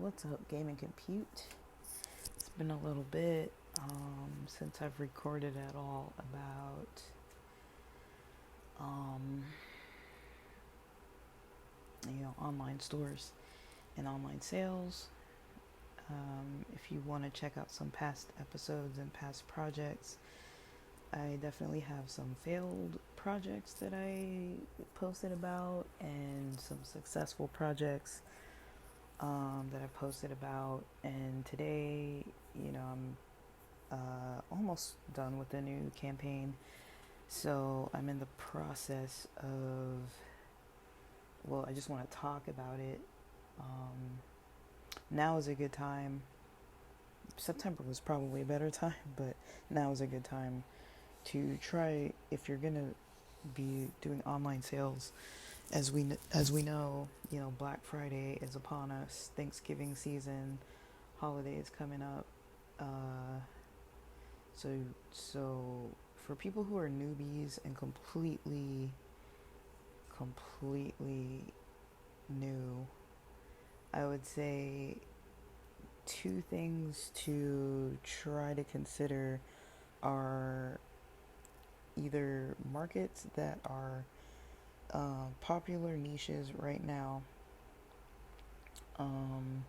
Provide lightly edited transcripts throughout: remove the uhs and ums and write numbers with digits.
What's up, Game and Compute? It's been a little bit since I've recorded at all about um, online stores and online sales. If you want to check out some past episodes and past projects, I definitely have some failed projects that I posted about and some successful projects that I posted about. And today, I'm almost done with the new campaign. So I'm in the process of, well, I just want to talk about it. Now is a good time. September was probably a better time, but now is a good time to try if you're going to be doing online sales. As we know, Black Friday is upon us, Thanksgiving season, holidays coming up. Uh, so so for people who are newbies and completely new, I would say two things to try to consider are either markets that are popular niches right now. Um,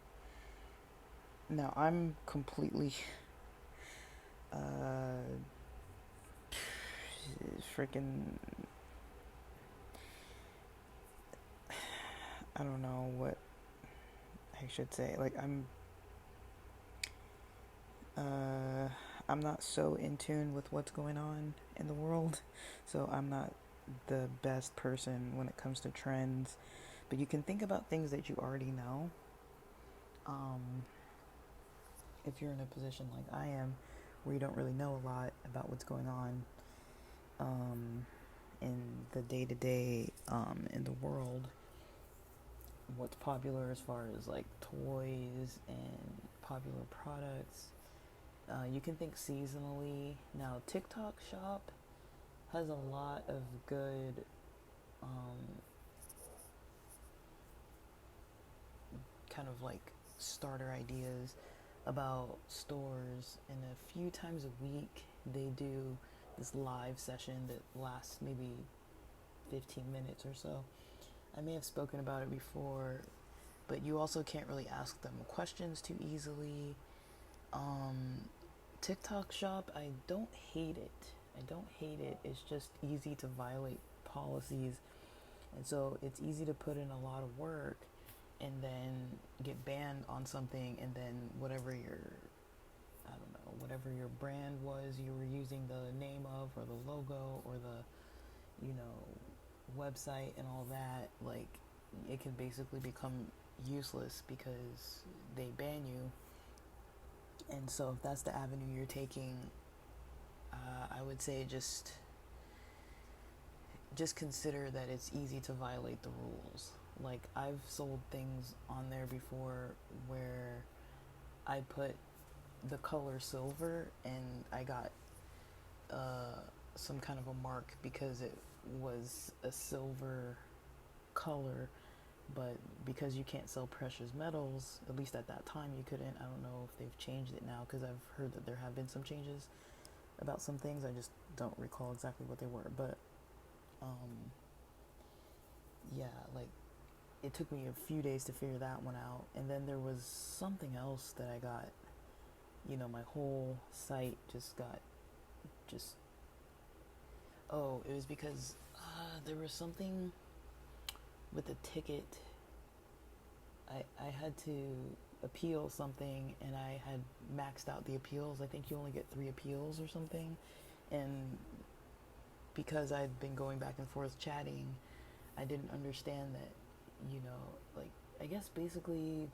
Now I'm completely uh, freaking. I don't know what I should say. Like uh, I'm not so in tune with what's going on in the world, so I'm not the best person when it comes to trends. But you can think about things that you already know. Um, if you're in a position like I am, where you don't really know a lot about what's going on in the day to day in the world, what's popular as far as like toys and popular products. You can think seasonally. Now, TikTok Shop has a lot of good um, kind of like starter ideas about stores, and a few times a week they do this live session that lasts maybe 15 minutes or so. I may have spoken about it before, but you also can't really ask them questions too easily. Um, TikTok Shop, I don't hate it. I don't hate it. It's just easy to violate policies. And so it's easy to put in a lot of work and then get banned on something, and then I don't know, whatever your brand was you were using the name of, or the logo, or the, website and all that, like, it can basically become useless because they ban you. And so if that's the avenue you're taking, I would say just consider that it's easy to violate the rules. Like, I've sold things on there before where I put the color silver and I got some kind of a mark because it was a silver color, but because you can't sell precious metals, at least at that time you couldn't. I don't know if they've changed it now, because I've heard that there have been some changes about some things. I just don't recall exactly what they were, but um, yeah, like, it took me a few days to figure that one out. And then there was something else that I got. My whole site just oh, it was because there was something with the ticket. I had to appeal something, and I had maxed out the appeals. I think you only get 3 appeals or something. And because I'd been going back and forth chatting, I didn't understand that, like, I guess basically,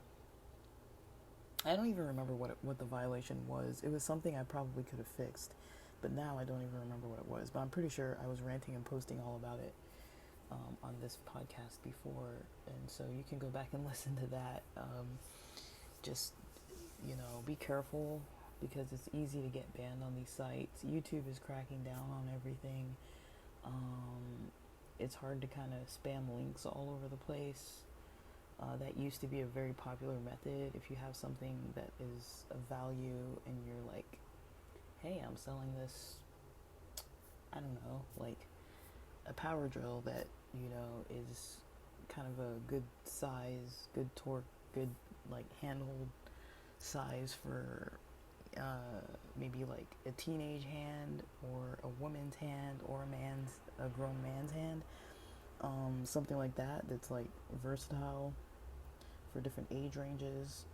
I don't even remember what the violation was. It was something I probably could have fixed, but now I don't even remember what it was. But I'm pretty sure I was ranting and posting all about it on this podcast before, and so you can go back and listen to that. Just, be careful, because it's easy to get banned on these sites. YouTube is cracking down on everything. It's hard to kind of spam links all over the place. That used to be a very popular method. If you have something that is of value and you're like, hey, I'm selling this, I don't know, like a power drill that, is kind of a good size, good torque, good like handhold size for maybe like a teenage hand or a woman's hand or a grown man's hand, something like that that's like versatile for different age ranges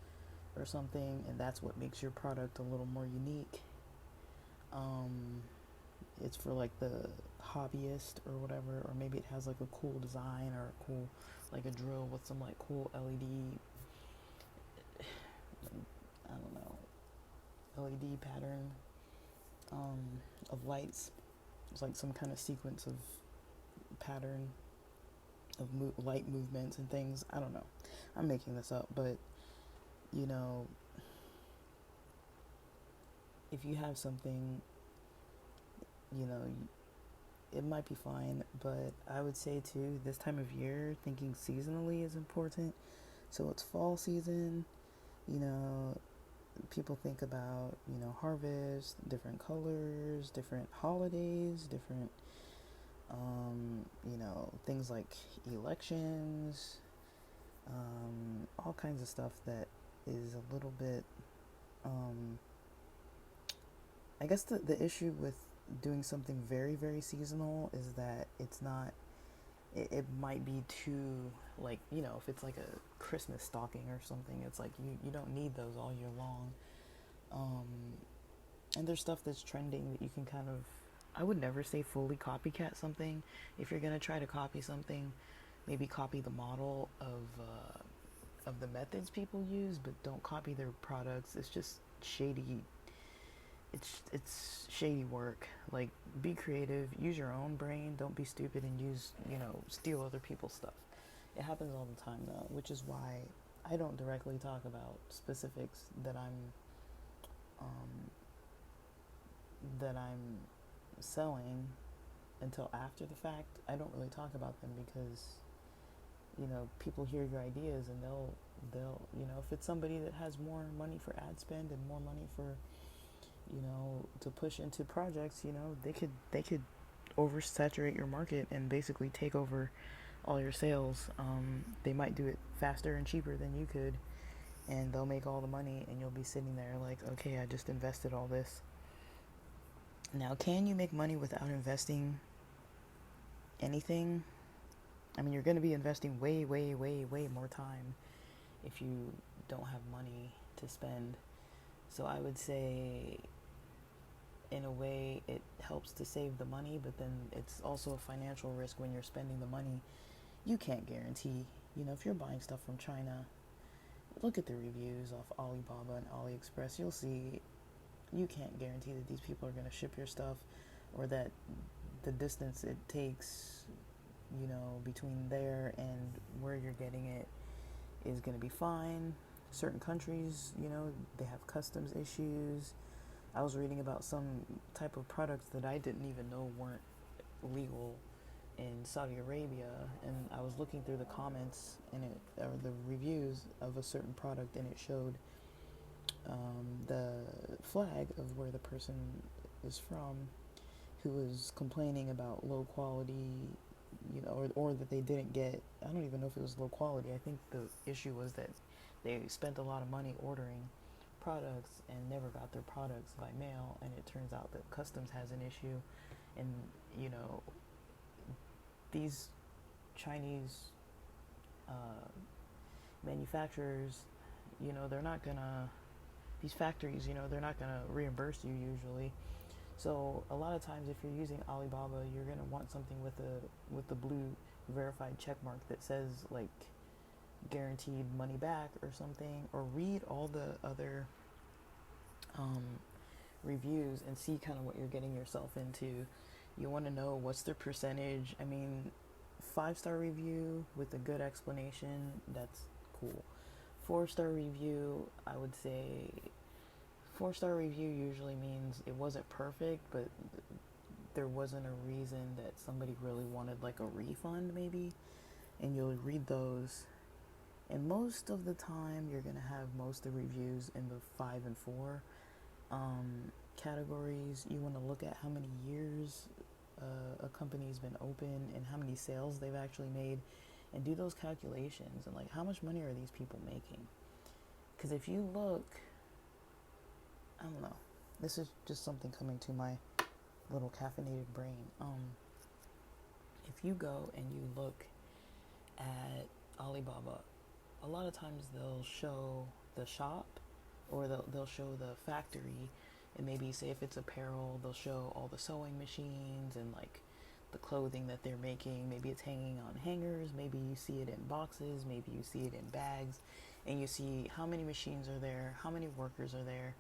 or something, and that's what makes your product a little more unique. It's for like the hobbyist or whatever, or maybe it has like a cool design or a cool, like a drill with some like cool LED, I don't know, LED pattern of lights. It's like some kind of sequence of pattern of light movements and things. I don't know. I'm making this up, but you know, if you have something, you know, it might be fine, but I would say too, this time of year, thinking seasonally is important. So it's fall season, you know, people think about, harvest, different colors, different holidays, different, things like elections, all kinds of stuff that is a little bit, I guess the issue with doing something very, very seasonal is that it's not, it might be too, like, if it's like a Christmas stocking or something, it's like you don't need those all year long. And there's stuff that's trending that you can kind of, I would never say fully copycat something. If you're gonna try to copy something, maybe copy the model of the methods people use, but don't copy their products. It's just shady. It's shady work. Like, be creative, use your own brain, don't be stupid and use, steal other people's stuff. It happens all the time though, which is why I don't directly talk about specifics that I'm selling until after the fact. I don't really talk about them because people hear your ideas and they'll if it's somebody that has more money for ad spend and more money for to push into projects, they could oversaturate your market and basically take over all your sales. They might do it faster and cheaper than you could, and they'll make all the money, and you'll be sitting there like, okay, I just invested all this. Now, can you make money without investing anything? I mean, you're going to be investing way, way, way, way more time if you don't have money to spend. So I would say, in a way, it helps to save the money, but then it's also a financial risk when you're spending the money. You can't guarantee, if you're buying stuff from China, look at the reviews off Alibaba and AliExpress. You'll see you can't guarantee that these people are going to ship your stuff, or that the distance it takes, between there and where you're getting it is going to be fine. Certain countries, they have customs issues. I was reading about some type of products that I didn't even know weren't legal in Saudi Arabia, and I was looking through the comments and or the reviews of a certain product, and it showed the flag of where the person is from, who was complaining about low quality, or that they didn't get. I don't even know if it was low quality. I think the issue was that they spent a lot of money ordering products and never got their products by mail, and it turns out that customs has an issue, and these Chinese manufacturers, they're not gonna, these factories, they're not gonna reimburse you usually. So a lot of times, if you're using Alibaba, you're gonna want something with the blue verified check mark that says like guaranteed money back or something, or read all the other reviews and see kind of what you're getting yourself into. You want to know what's their percentage. I mean, 5-star review with a good explanation, that's cool. 4-star review, I would say 4-star review usually means it wasn't perfect, but there wasn't a reason that somebody really wanted like a refund maybe, and you'll read those And most of the time, you're gonna have most of the reviews in the 5 and 4 categories. You want to look at how many years a company's been open and how many sales they've actually made, and do those calculations and like how much money are these people making? Because if you look, I don't know, this is just something coming to my little caffeinated brain. If you go and you look at Alibaba, a lot of times they'll show the shop, or they'll show the factory, and maybe say if it's apparel, they'll show all the sewing machines and like the clothing that they're making. Maybe it's hanging on hangers, maybe you see it in boxes, maybe you see it in bags, and you see how many machines are there, how many workers are there,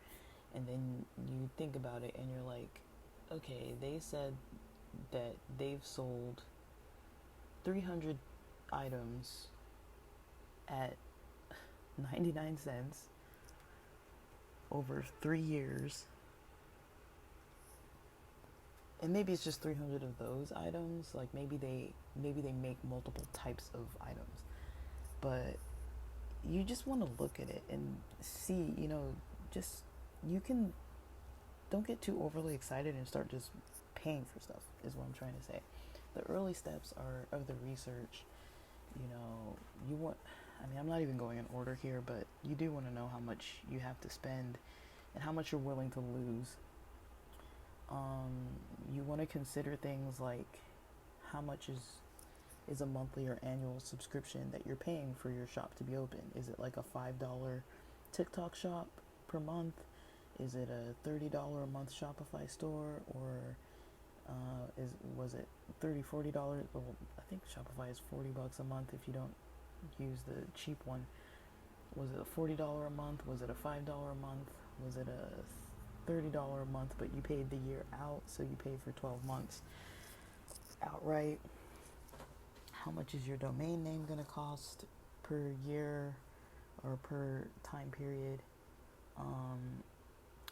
and then you think about it and you're like, okay, they said that they've sold 300 items at 99 cents over 3 years. And maybe it's just 300 of those items. Like maybe they make multiple types of items. But you just want to look at it and see, just you can don't get too overly excited and start just paying for stuff is what I'm trying to say. The early steps are of the research. You want, I'm not even going in order here, but you do want to know how much you have to spend and how much you're willing to lose. You want to consider things like how much is a monthly or annual subscription that you're paying for your shop to be open. Is it like a $5 TikTok shop per month? Is it a $30 a month Shopify store, or was it $30-$40? Well, I think Shopify is $40 a month if you don't use the cheap one. Was it a $40 a month? Was it a $5 a month? Was it a $30 a month, but you paid the year out, so you paid for 12 months outright? How much is your domain name going to cost per year or per time period?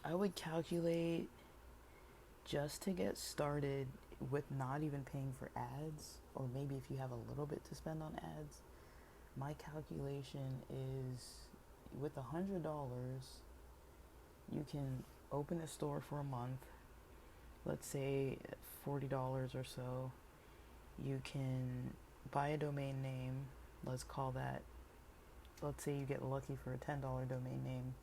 I would calculate, just to get started with not even paying for ads, or maybe if you have a little bit to spend on ads, my calculation is with $100, you can open a store for a month, let's say $40 or so. You can buy a domain name, let's say you get lucky for a $10 domain name.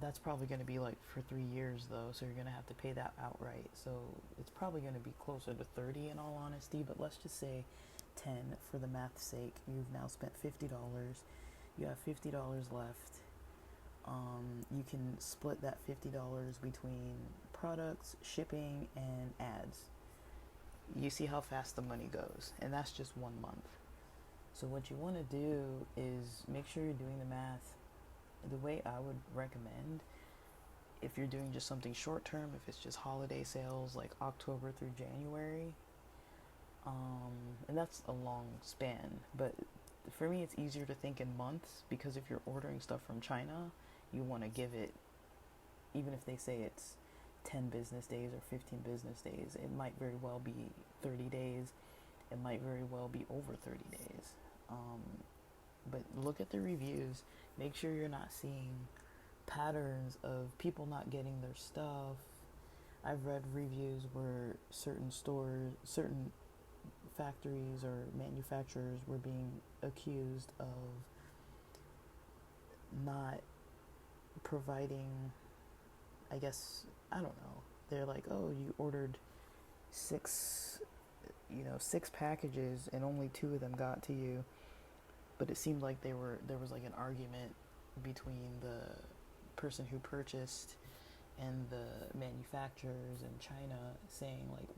That's probably going to be like for 3 years though, so you're going to have to pay that outright. So it's probably going to be closer to 30 in all honesty, but let's just say 10 for the math's sake. You've now spent $50. You have $50 left. You can split that $50 between products, shipping, and ads. You see how fast the money goes, and that's just 1 month. So what you want to do is make sure you're doing the math. The way I would recommend, if you're doing just something short term, if it's just holiday sales like October through January, and that's a long span, but for me it's easier to think in months, because if you're ordering stuff from China, you want to give it, even if they say it's 10 business days or 15 business days, it might very well be 30 days, it might very well be over 30 days. But look at the reviews, make sure you're not seeing patterns of people not getting their stuff. I've read reviews where certain factories or manufacturers were being accused of not providing, I guess, I don't know. They're like, oh, you ordered six packages and only 2 of them got to you. But it seemed like there was like an argument between the person who purchased and the manufacturers in China, saying like,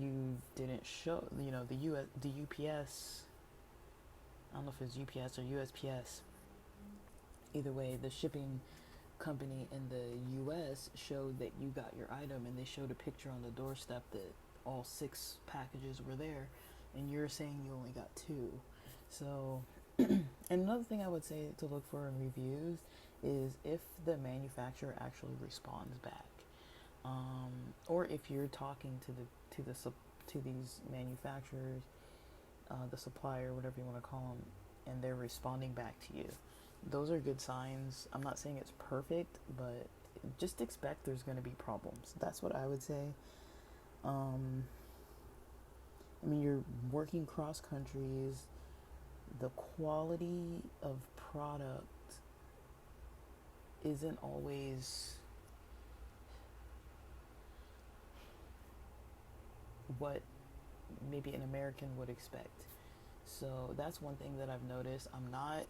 you didn't show, the UPS, I don't know if it's UPS or USPS, either way, the shipping company in the US showed that you got your item, and they showed a picture on the doorstep that all 6 packages were there, and you're saying you only got 2. So, and another thing I would say to look for in reviews is if the manufacturer actually responds back, or if you're talking to these manufacturers the supplier, whatever you want to call them, and they're responding back to you. Those are good signs. I'm not saying it's perfect, but just expect there's going to be problems. That's what I would say. I mean, you're working cross countries. The quality of product isn't always what maybe an American would expect. So that's one thing that I've noticed. I'm not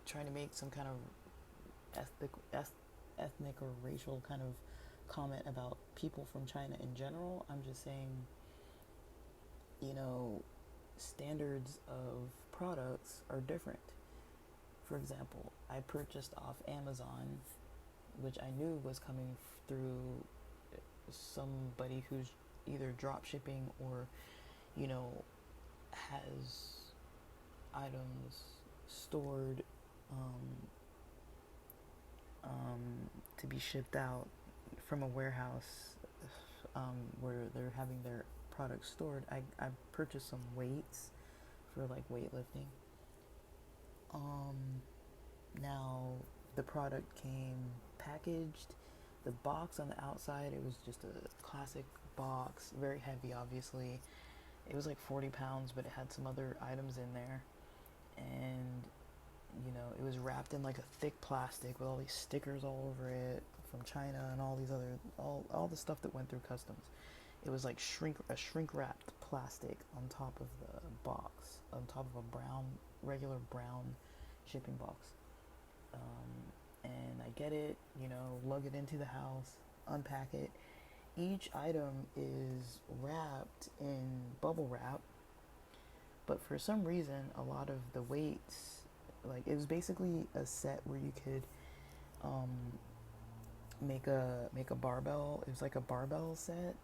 trying to make some kind of ethnic or racial kind of comment about people from China in general. I'm just saying, standards of products are different. For example, I purchased off Amazon, which I knew was coming through somebody who's either drop shipping or, has items stored to be shipped out from a warehouse where they're having their products stored. I purchased some weights for like weightlifting. Now the product came packaged. The box on the outside, it was just a classic box, very heavy, obviously. It was like 40 pounds, but it had some other items in there. And, it was wrapped in like a thick plastic with all these stickers all over it from China and all these other, all the stuff that went through customs. It was like shrink wrapped plastic on top of the box, on top of a regular brown shipping box. And I get it, lug it into the house, unpack it. Each item is wrapped in bubble wrap, but for some reason, a lot of the weights, like it was basically a set where you could make a barbell. It was like a barbell set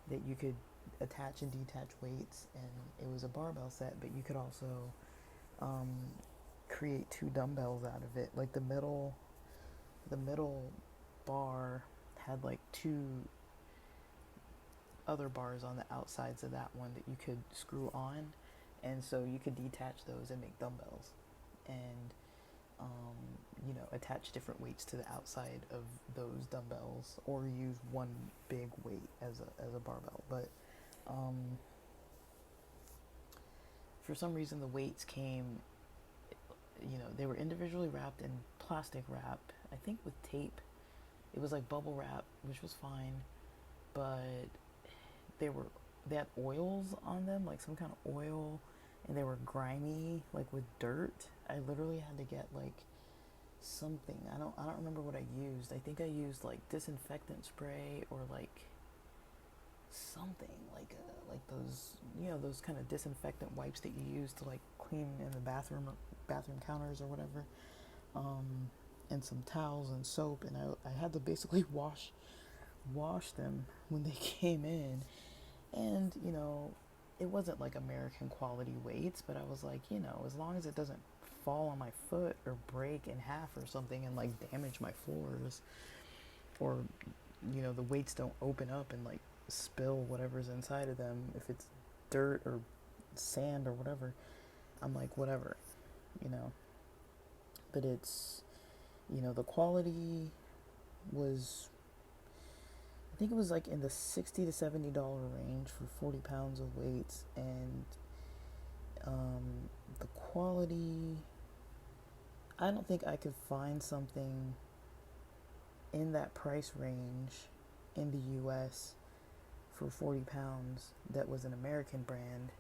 that you could attach and detach weights, and it was a barbell set, but you could also create two dumbbells out of it. Like the middle bar had like two other bars on the outsides of that one that you could screw on, and so you could detach those and make dumbbells, and attach different weights to the outside of those dumbbells, or use one big weight as a barbell. But for some reason the weights came, they were individually wrapped in plastic wrap, I think with tape. It was like bubble wrap, which was fine, but they had oils on them, like some kind of oil, and they were grimy, like with dirt. I literally had to get like something. I don't remember what I used. I think I used like disinfectant spray or like something like those kind of disinfectant wipes that you use to like clean in the bathroom counters or whatever, and some towels and soap, and I had to basically wash them when they came in. And it wasn't like American quality weights, but I was like, as long as it doesn't fall on my foot or break in half or something and like damage my floors, or the weights don't open up and like spill whatever's inside of them, if it's dirt or sand or whatever, I'm like, whatever. But it's, the quality was, I think it was like in the $60 to $70 range for 40 pounds of weights, and the quality, I don't think I could find something in that price range in the US for 40 pounds that was an American brand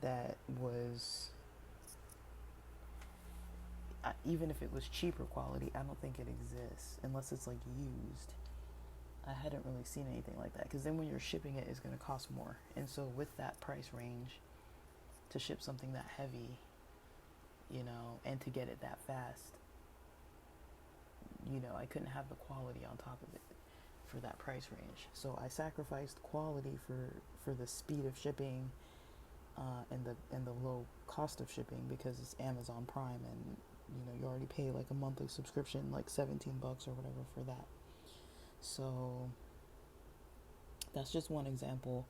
that was, even if it was cheaper quality, I don't think it exists unless it's like used. I hadn't really seen anything like that, because then when you're shipping it, it's going to cost more. And so with that price range, to ship something that heavy, and to get it that fast, I couldn't have the quality on top of it for that price range. So I sacrificed quality for the speed of shipping, and the low cost of shipping, because it's Amazon Prime, and you already pay like a monthly subscription, like $17 or whatever for that. So that's just one example.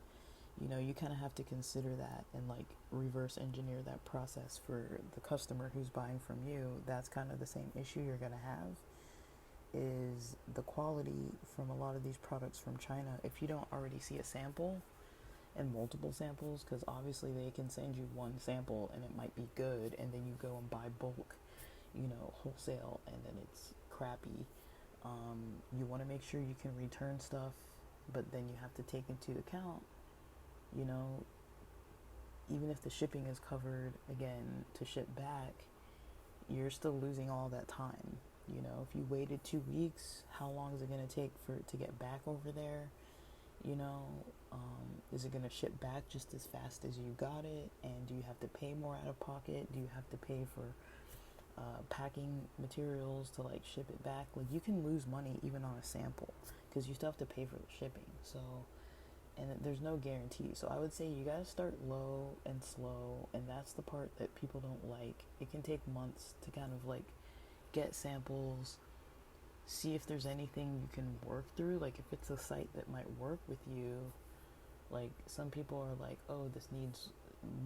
you kind of have to consider that and like reverse engineer that process for the customer who's buying from you. That's kind of the same issue you're going to have, is the quality from a lot of these products from China. If you don't already see a sample and multiple samples, because obviously they can send you one sample and it might be good, and then you go and buy bulk, wholesale, and then it's crappy. You want to make sure you can return stuff, but then you have to take into account, you know, even if the shipping is covered, again, to ship back, you're still losing all that time. If you waited 2 weeks, how long is it going to take for it to get back over there? Is it going to ship back just as fast as you got it? And do you have to pay more out of pocket? Do you have to pay for packing materials to like ship it back? Like, you can lose money even on a sample because you still have to pay for the shipping. So, and there's no guarantee. So I would say you gotta start low and slow, and that's the part that people don't like. It can take months to kind of like get samples, see if there's anything you can work through. Like, if it's a site that might work with you, like some people are like, oh, this needs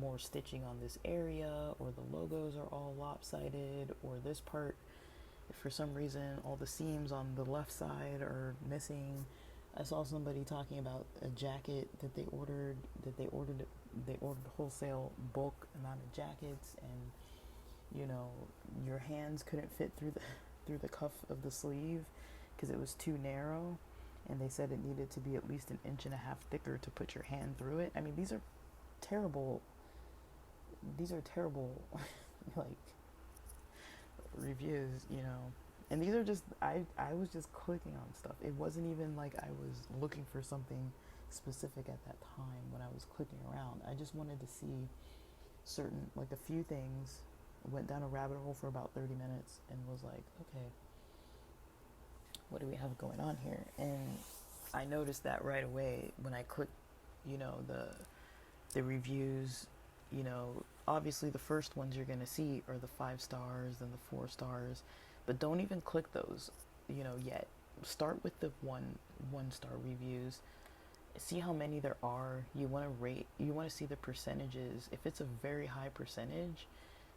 more stitching on this area, or the logos are all lopsided, or this part, if for some reason all the seams on the left side are missing. I saw somebody talking about a jacket that they ordered wholesale bulk amount of jackets, and your hands couldn't fit through the cuff of the sleeve because it was too narrow, and they said it needed to be at least 1.5 inches thicker to put your hand through it. I mean, these are terrible like reviews, and these are just, I was just clicking on stuff. It wasn't even like I was looking for something specific at that time when I was clicking around. I just wanted to see certain, like, a few things, went down a rabbit hole for about 30 minutes and was like, okay, what do we have going on here? And I noticed that right away when I clicked, the reviews. Obviously the first ones you're going to see are the 5 stars and the 4 stars, but don't even click those, yet. Start with the one star reviews. See how many there are. You want to rate, you want to see the percentages. If it's a very high percentage,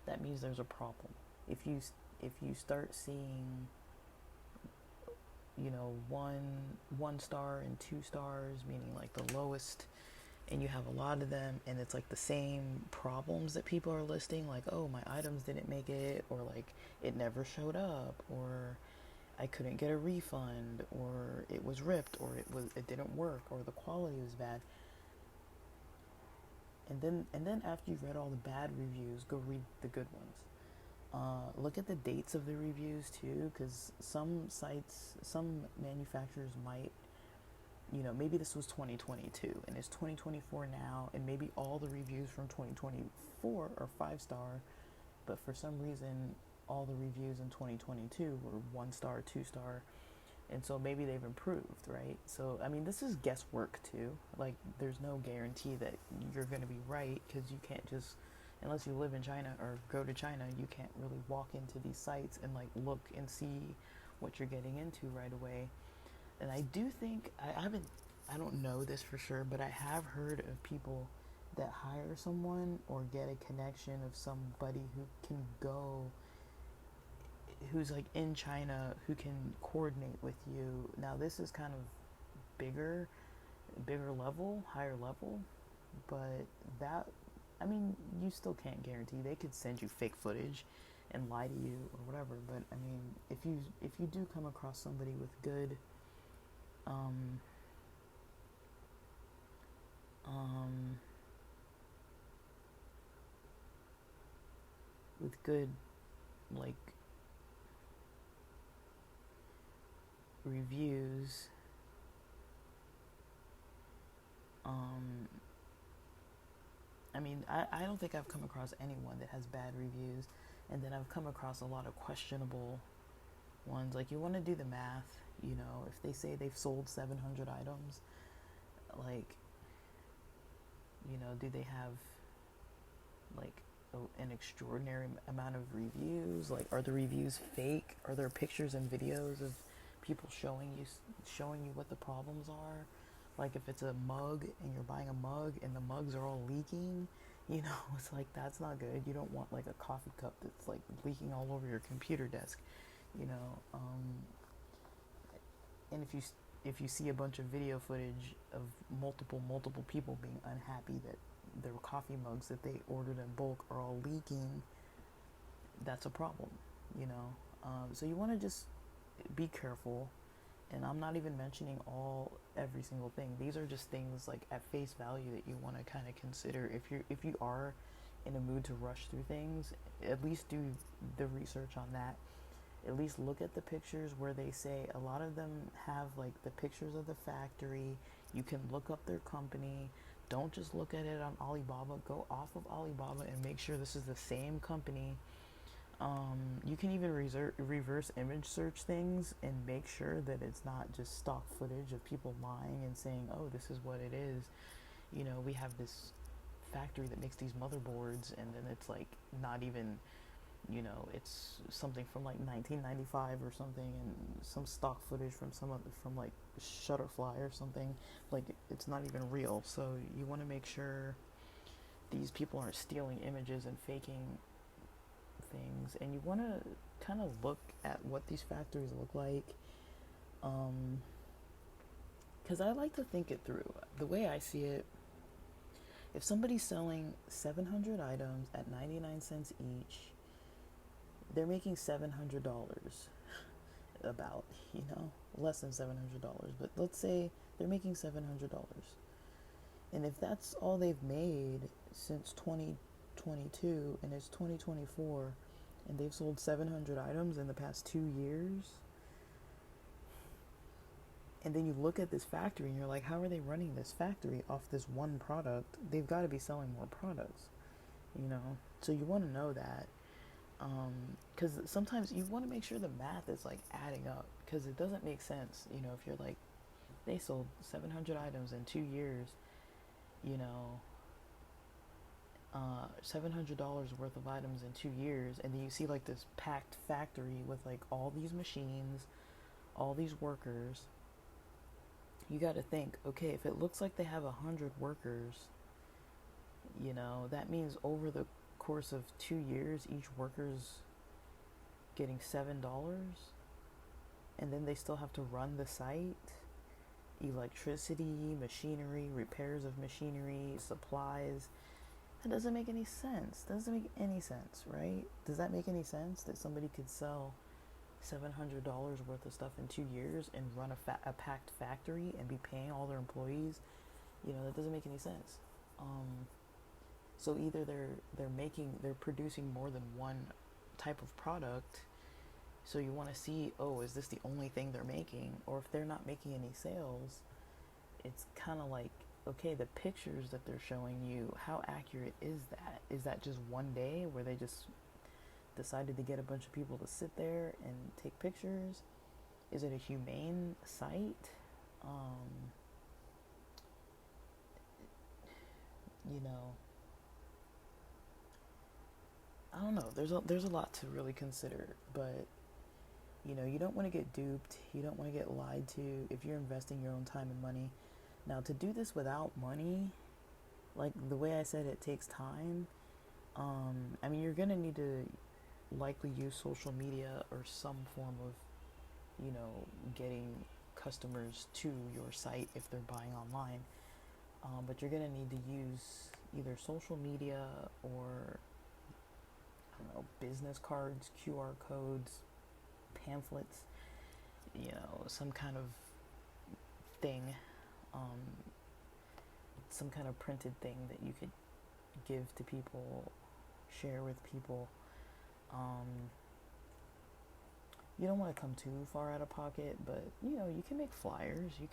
that means there's a problem. If you start seeing, one star and 2 stars, meaning like the lowest, and you have a lot of them, and it's like the same problems that people are listing, like, oh, my items didn't make it, or like it never showed up, or I couldn't get a refund, or it was ripped, or it didn't work, or the quality was bad. And then after you've read all the bad reviews, go read the good ones. Look at the dates of the reviews too, because some sites, some manufacturers might, maybe this was 2022 and it's 2024 now, and maybe all the reviews from 2024 are 5 star, but for some reason all the reviews in 2022 were 1 star, 2 star, and so maybe they've improved, right? So I mean, this is guesswork too. Like, there's no guarantee that you're going to be right, because you can't just, unless you live in China or go to China, you can't really walk into these sites and like look and see what you're getting into right away. And I do think, I don't know this for sure, but I have heard of people that hire someone or get a connection of somebody who can go, who's like in China, who can coordinate with you. Now this is kind of bigger level, higher level, but that, I mean, you still can't guarantee. They could send you fake footage and lie to you or whatever, but I mean, if you do come across somebody with good with good, like, reviews, I mean, I don't think I've come across anyone that has bad reviews, and then I've come across a lot of questionable ones. Like, you want to do the math, if they say they've sold 700 items, like, do they have like an extraordinary amount of reviews? Like, are the reviews fake? Are there pictures and videos of people showing you what the problems are? Like if it's a mug and you're buying a mug and the mugs are all leaking, it's like that's not good. You don't want like a coffee cup that's like leaking all over your computer desk, you know. And if you see a bunch of video footage of multiple people being unhappy that their coffee mugs that they ordered in bulk are all leaking, that's a problem, you know. So you want to just be careful. And I'm not even mentioning every single thing. These are just things like at face value that you want to kind of consider. If you are in a mood to rush through things, at least do the research on that. At least look at the pictures where they say a lot of them have like the pictures of the factory. You can look up their company. Don't just look at it on Alibaba. Go off of Alibaba and make sure this is the same company. You can even reverse image search things and make sure that it's not just stock footage of people lying and saying, oh, this is what it is. We have this factory that makes these motherboards, and then it's like not even, it's something from like 1995 or something, and some stock footage from from like Shutterfly or something. Like it's not even real. So you want to make sure these people aren't stealing images and faking things, and you want to kind of look at what these factories look like, because I like to think it through. The way I see it, if somebody's selling 700 items at 99 cents each, they're making $700, about, less than $700, but let's say they're making $700. And if that's all they've made since 2022 and it's 2024 and they've sold 700 items in the past 2 years, and then you look at this factory and you're like, how are they running this factory off this one product? They've got to be selling more products, so you want to know that, because sometimes you want to make sure the math is like adding up, because it doesn't make sense, if you're like, they sold 700 items in 2 years, $700 worth of items in 2 years, and then you see like this packed factory with like all these machines, all these workers. You got to think, okay, if it looks like they have 100 workers, that means over the course of 2 years, each worker's getting $7, and then they still have to run the site, electricity, machinery, repairs of machinery, supplies. That doesn't make any sense. Right? Does that make any sense that somebody could sell $700 worth of stuff in 2 years and run a packed factory and be paying all their employees? That doesn't make any sense. So either they're producing more than one type of product. So you want to see, is this the only thing they're making? Or if they're not making any sales, it's kind of like, okay, the pictures that they're showing you, how accurate is that? Is that just one day where they just decided to get a bunch of people to sit there and take pictures? Is it a humane site? I don't know. There's a lot to really consider, but you don't want to get duped. You don't want to get lied to if you're investing your own time and money. Now, to do this without money, like the way I said, it takes time. You're gonna need to likely use social media or some form of, getting customers to your site if they're buying online. But you're gonna need to use either social media or, I don't know, business cards, QR codes, pamphlets, some kind of thing, some kind of printed thing that you could give to people, share with people. You don't want to come too far out of pocket, but you can make flyers. You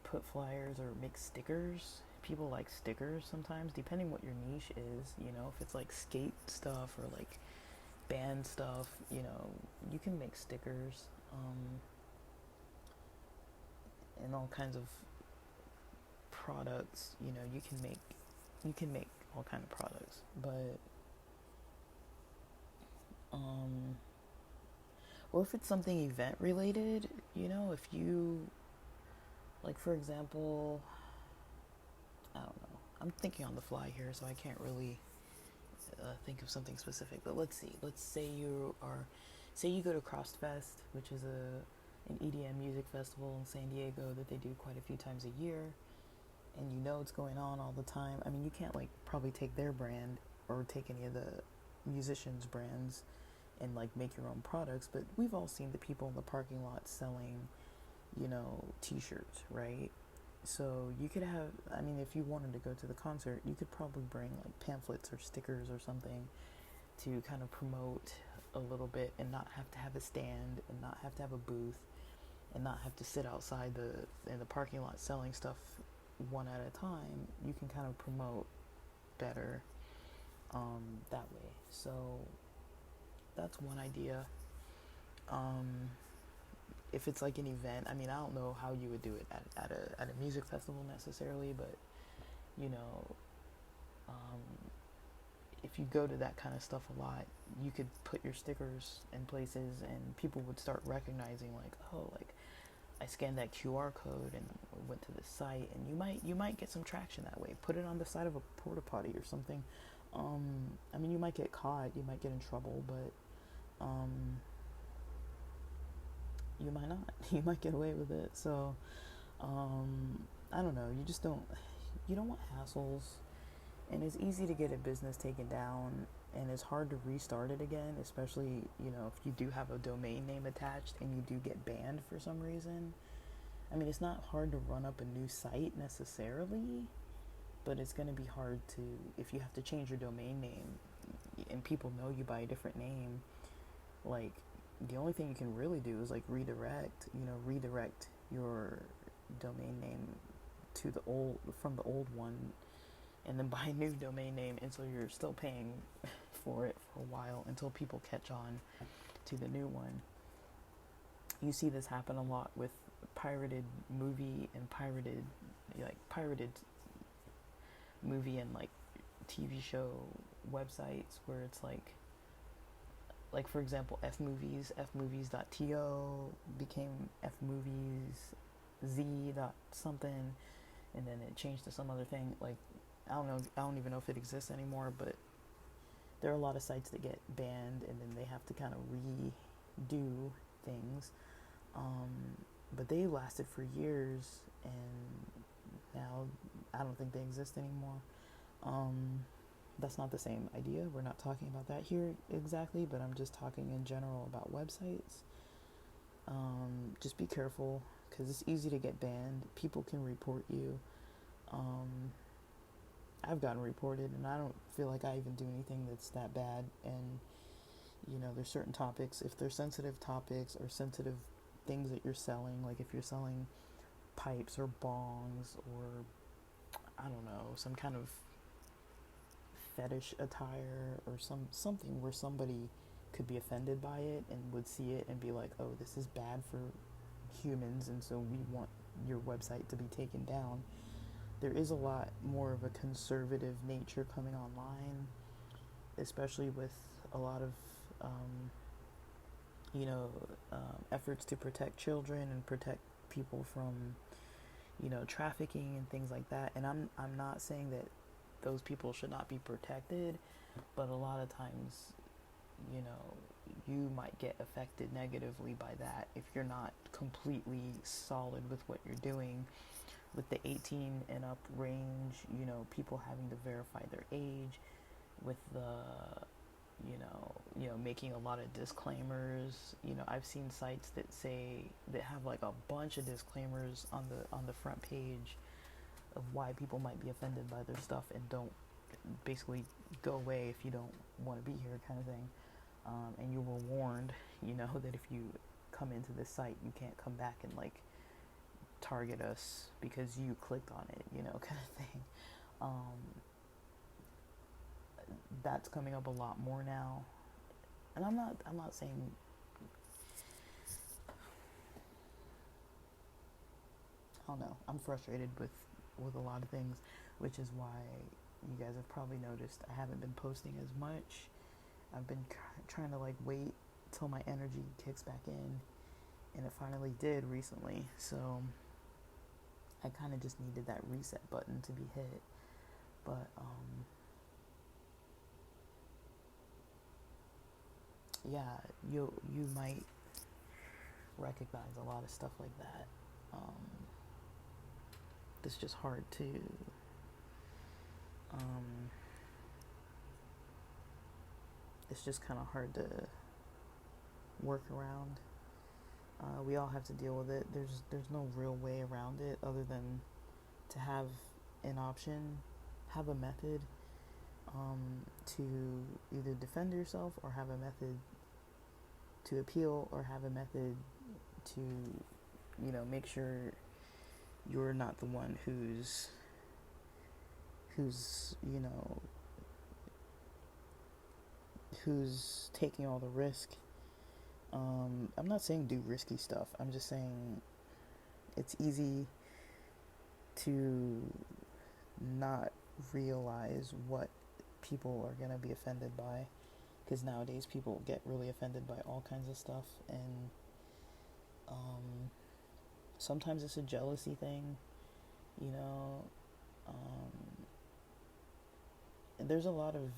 put flyers or make stickers. People like stickers sometimes, depending what your niche is. If it's like skate stuff or like band stuff, you can make stickers, and all kinds of products. You can make all kinds of products, but or if it's something event related, if you Like, for example, I don't know. I'm thinking on the fly here, so I can't really think of something specific. But let's see. Let's say say you go to CrossFest, which is an EDM music festival in San Diego that they do quite a few times a year, and you know it's going on all the time. I mean, you can't like probably take their brand or take any of the musicians' brands and like make your own products, but we've all seen the people in the parking lot selling, t-shirts, right? So you could have, I mean, if you wanted to go to the concert, you could probably bring like pamphlets or stickers or something to kind of promote a little bit and not have to have a stand and not have to have a booth and not have to sit outside in the parking lot selling stuff one at a time. You can kind of promote better that way. So that's one idea. If it's like an event, I mean, I don't know how you would do it at a music festival necessarily, but you know, um, if you go to that kind of stuff a lot, you could put your stickers in places, and people would start recognizing, like, oh, like I scanned that QR code and went to this site, and you might get some traction that way. Put it on the side of a porta potty or something. I mean, you might get caught, you might get in trouble, but you might not. You might get away with it. So, I don't know. You don't want hassles, and it's easy to get a business taken down, and it's hard to restart it again, especially, if you do have a domain name attached and you do get banned for some reason. I mean, it's not hard to run up a new site necessarily, but it's going to be hard to, if you have to change your domain name and people know you by a different name, like, the only thing you can really do is like redirect your domain name to from the old one, and then buy a new domain name, and so you're still paying for it for a while until people catch on to the new one. You see this happen a lot with pirated movie and pirated movie and like TV show websites where it's like for example, fmovies.to became fmovies something, and then it changed to some other thing. Like, I don't even know if it exists anymore, but there are a lot of sites that get banned, and then they have to kind of redo things. But they lasted for years, and now I don't think they exist anymore. That's not the same idea. We're not talking about that here exactly, but I'm just talking in general about websites. Just be careful, because it's easy to get banned. People can report you. I've gotten reported, and I don't feel like I even do anything that's that bad. And, there's certain topics, if they're sensitive topics or sensitive things that you're selling, like if you're selling pipes or bongs or, I don't know, some kind of fetish attire or something where somebody could be offended by it and would see it and be like, oh, this is bad for humans, and so we want your website to be taken down. There is a lot more of a conservative nature coming online, especially with a lot of efforts to protect children and protect people from trafficking and things like that. And I'm not saying that those people should not be protected, but a lot of times, you might get affected negatively by that if you're not completely solid with what you're doing. With the 18 and up range, people having to verify their age, with the making a lot of disclaimers. I've seen sites that have like a bunch of disclaimers on the front page of why people might be offended by their stuff, and don't basically go away if you don't want to be here, kind of thing. And you were warned, that if you come into this site, you can't come back and like target us because you clicked on it, kind of thing. That's coming up a lot more now, and I'm not saying, I don't know, I'm frustrated with a lot of things, which is why you guys have probably noticed I haven't been posting as much. I've been trying to like wait till my energy kicks back in, and it finally did recently. So I kind of just needed that reset button to be hit. But yeah, you might recognize a lot of stuff like that. It's just hard to it's just kind of hard to work around. We all have to deal with it. There's no real way around it other than to have an option, have a method to either defend yourself or have a method to appeal or have a method to, make sure you're not the one who's who's taking all the risk. I'm not saying do risky stuff. I'm just saying it's easy to not realize what people are going to be offended by, because nowadays people get really offended by all kinds of stuff, and sometimes it's a jealousy thing, and there's a lot of,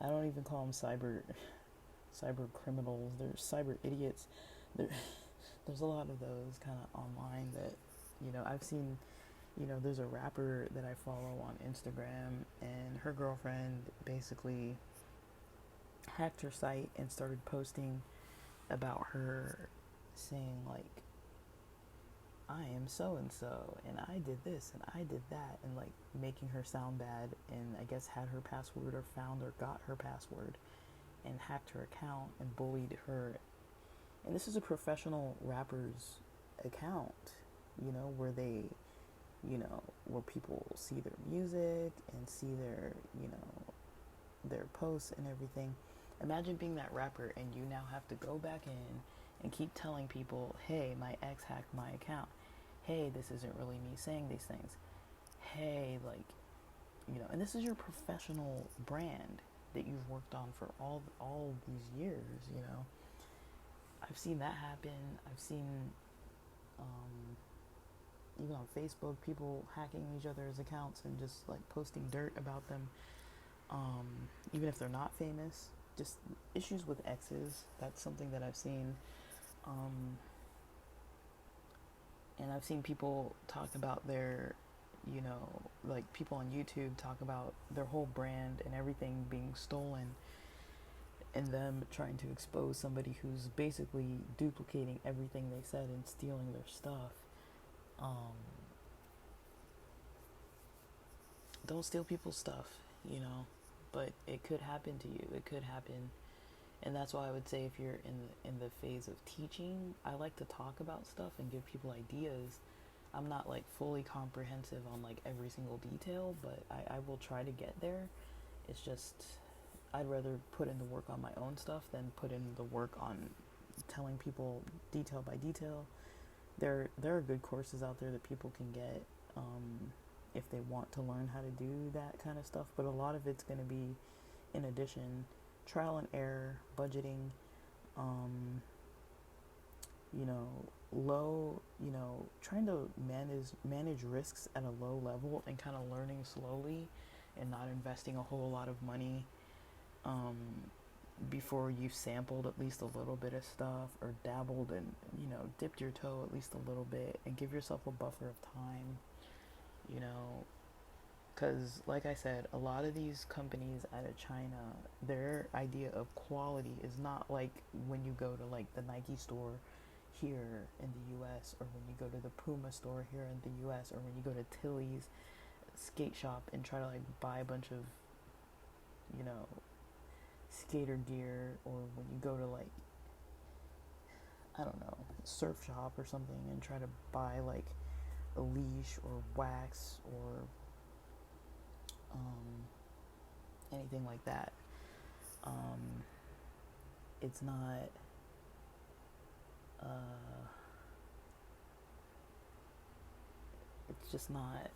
I don't even call them cyber criminals, they're cyber idiots. There's a lot of those kind of online that, I've seen. There's a rapper that I follow on Instagram, and her girlfriend basically hacked her site and started posting about her, saying like, I am so and so, and I did this and I did that, and like making her sound bad, and I guess had her password or found or got her password and hacked her account and bullied her. And this is a professional rapper's account, where they, where people see their music and see their, their posts and everything. Imagine being that rapper and you now have to go back in and keep telling people, hey, my ex hacked my account. Hey, this isn't really me saying these things. Hey, like, and this is your professional brand that you've worked on for all these years, I've seen that happen. I've seen, even on Facebook, people hacking each other's accounts and just like posting dirt about them, even if they're not famous. Just issues with exes. That's something that I've seen. And I've seen people talk about their, like people on YouTube talk about their whole brand and everything being stolen, and them trying to expose somebody who's basically duplicating everything they said and stealing their stuff. Don't steal people's stuff, but it could happen to you. It could happen. And that's why I would say, if you're in the phase of teaching, I like to talk about stuff and give people ideas. I'm not like fully comprehensive on like every single detail, but I will try to get there. It's just, I'd rather put in the work on my own stuff than put in the work on telling people detail by detail. There are good courses out there that people can get if they want to learn how to do that kind of stuff, but a lot of it's going to be, in addition, trial and error, budgeting, trying to manage risks at a low level and kind of learning slowly and not investing a whole lot of money before you've sampled at least a little bit of stuff or dabbled and, dipped your toe at least a little bit, and give yourself a buffer of time, because like I said, a lot of these companies out of China, their idea of quality is not like when you go to like the Nike store here in the US, or when you go to the Puma store here in the US, or when you go to Tilly's skate shop and try to like buy a bunch of, skater gear, or when you go to like, I don't know, surf shop or something and try to buy like a leash or wax or anything like that. It's not it's just not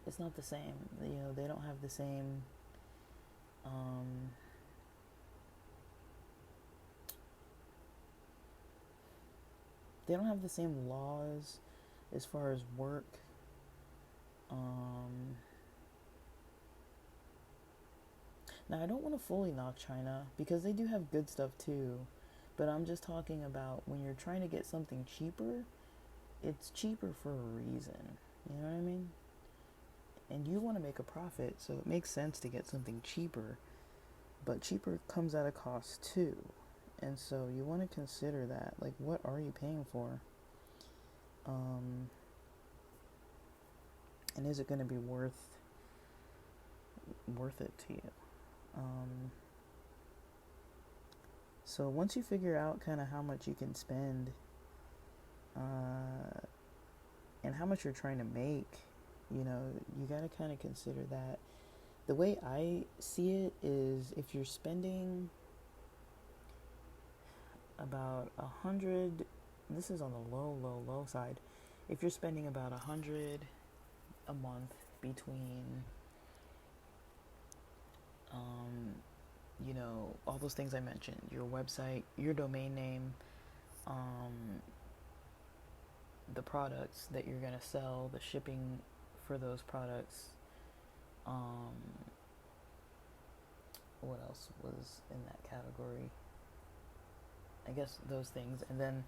it's not the same. They don't have the same they don't have the same laws as far as work. Now, I don't want to fully knock China because they do have good stuff too, but I'm just talking about when you're trying to get something cheaper, it's cheaper for a reason. You know what I mean? And you want to make a profit, so it makes sense to get something cheaper, but cheaper comes at a cost too. And so you want to consider that. Like, what are you paying for? And is it going to be worth it to you? So once you figure out kind of how much you can spend, and how much you're trying to make, you got to kind of consider that. The way I see it is, if you're spending about 100, this is on the low side. If you're spending about 100 a month between all those things I mentioned, your website, your domain name, the products that you're going to sell, the shipping for those products, what else was in that category? I guess those things. And then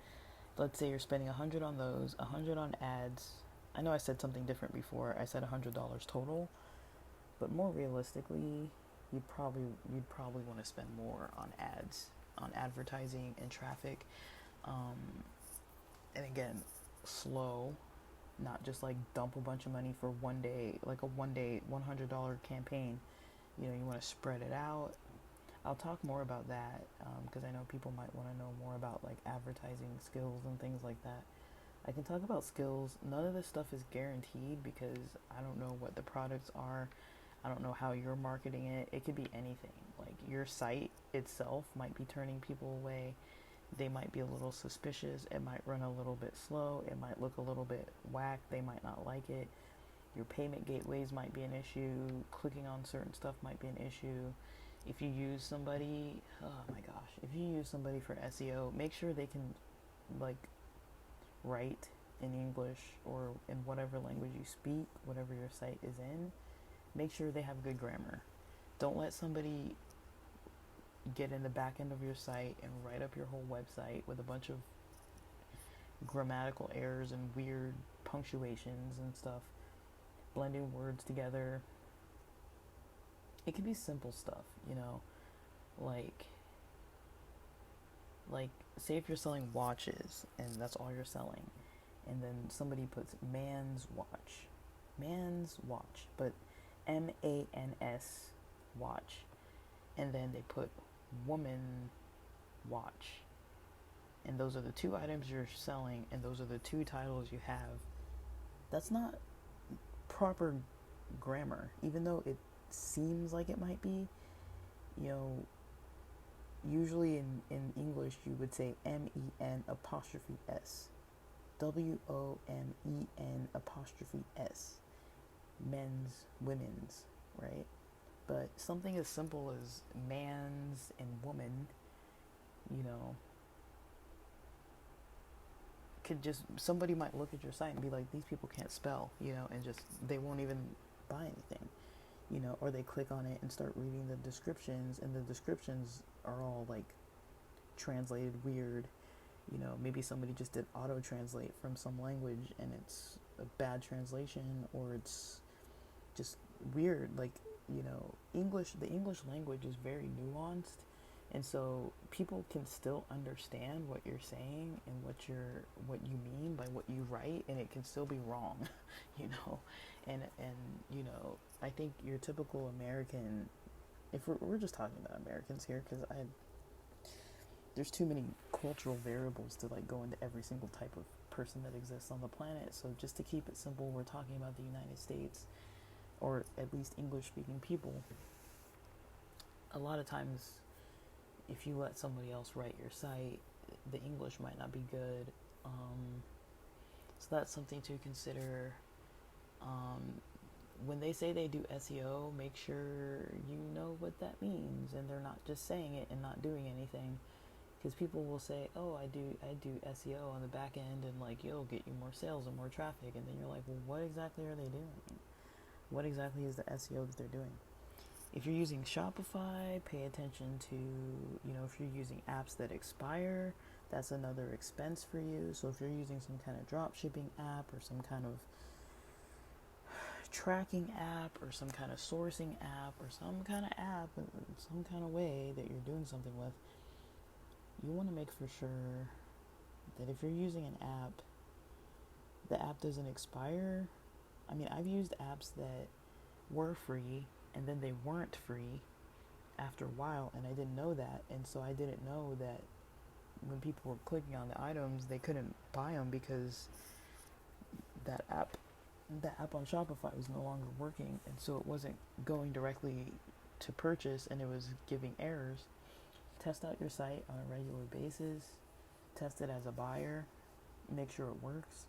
let's say you're spending 100 on those, 100 on ads. I know I said something different before. I said $100 total, but more realistically, you'd probably want to spend more on ads, on advertising and traffic. And again, slow, not just like dump a bunch of money for one day, like a $100 campaign. You want to spread it out. I'll talk more about that because I know people might want to know more about like advertising skills and things like that. I can talk about skills. None of this stuff is guaranteed because I don't know what the products are. I don't know how you're marketing it. It could be anything. Like, your site itself might be turning people away. They might be a little suspicious. It might run a little bit slow. It might look a little bit whack. They might not like it. Your payment gateways might be an issue. Clicking on certain stuff might be an issue. If you use somebody, if you use somebody for SEO, make sure they can like write in English or in whatever language you speak, whatever your site is in. Make sure they have good grammar. Don't let somebody get in the back end of your site and write up your whole website with a bunch of grammatical errors and weird punctuations and stuff, blending words together. It can be simple stuff, like say if you're selling watches and that's all you're selling, and then somebody puts man's watch, but MANS watch, and then they put woman watch, and those are the two items you're selling, and those are the two titles you have. That's not proper grammar, even though it seems like it might be. Usually in English you would say MEN apostrophe S, WOMEN apostrophe S, men's, women's, right? But something as simple as man's and woman, could just, somebody might look at your site and be like, these people can't spell, and just, they won't even buy anything, or they click on it and start reading the descriptions, and the descriptions are all like translated weird. Maybe somebody just did auto translate from some language and it's a bad translation, or it's just weird. Like, the English language is very nuanced, and so people can still understand what you're saying and what you mean by what you write, and it can still be wrong. and I think your typical American, if we're just talking about Americans here, because there's too many cultural variables to like go into every single type of person that exists on the planet. So just to keep it simple, we're talking about the United States, or at least English speaking people. A lot of times, if you let somebody else write your site, the English might not be good. So that's something to consider. When they say they do SEO, make sure you know what that means, and they're not just saying it and not doing anything. Because people will say, "Oh, I do SEO on the back end, and like it'll get you more sales and more traffic," and then you're like, "Well, what exactly are they doing? What exactly is the SEO that they're doing?" If you're using Shopify, pay attention to, if you're using apps that expire, that's another expense for you. So if you're using some kind of drop shipping app or some kind of tracking app or some kind of sourcing app or some kind of app, some kind of way that you're doing something with, you want to make for sure that if you're using an app, the app doesn't expire. I mean, I've used apps that were free and then they weren't free after a while, and I didn't know that. And so I didn't know that when people were clicking on the items, they couldn't buy them because that app the app on Shopify was no longer working, and so it wasn't going directly to purchase, and it was giving errors. Test out your site on a regular basis. Test it as a buyer. Make sure it works.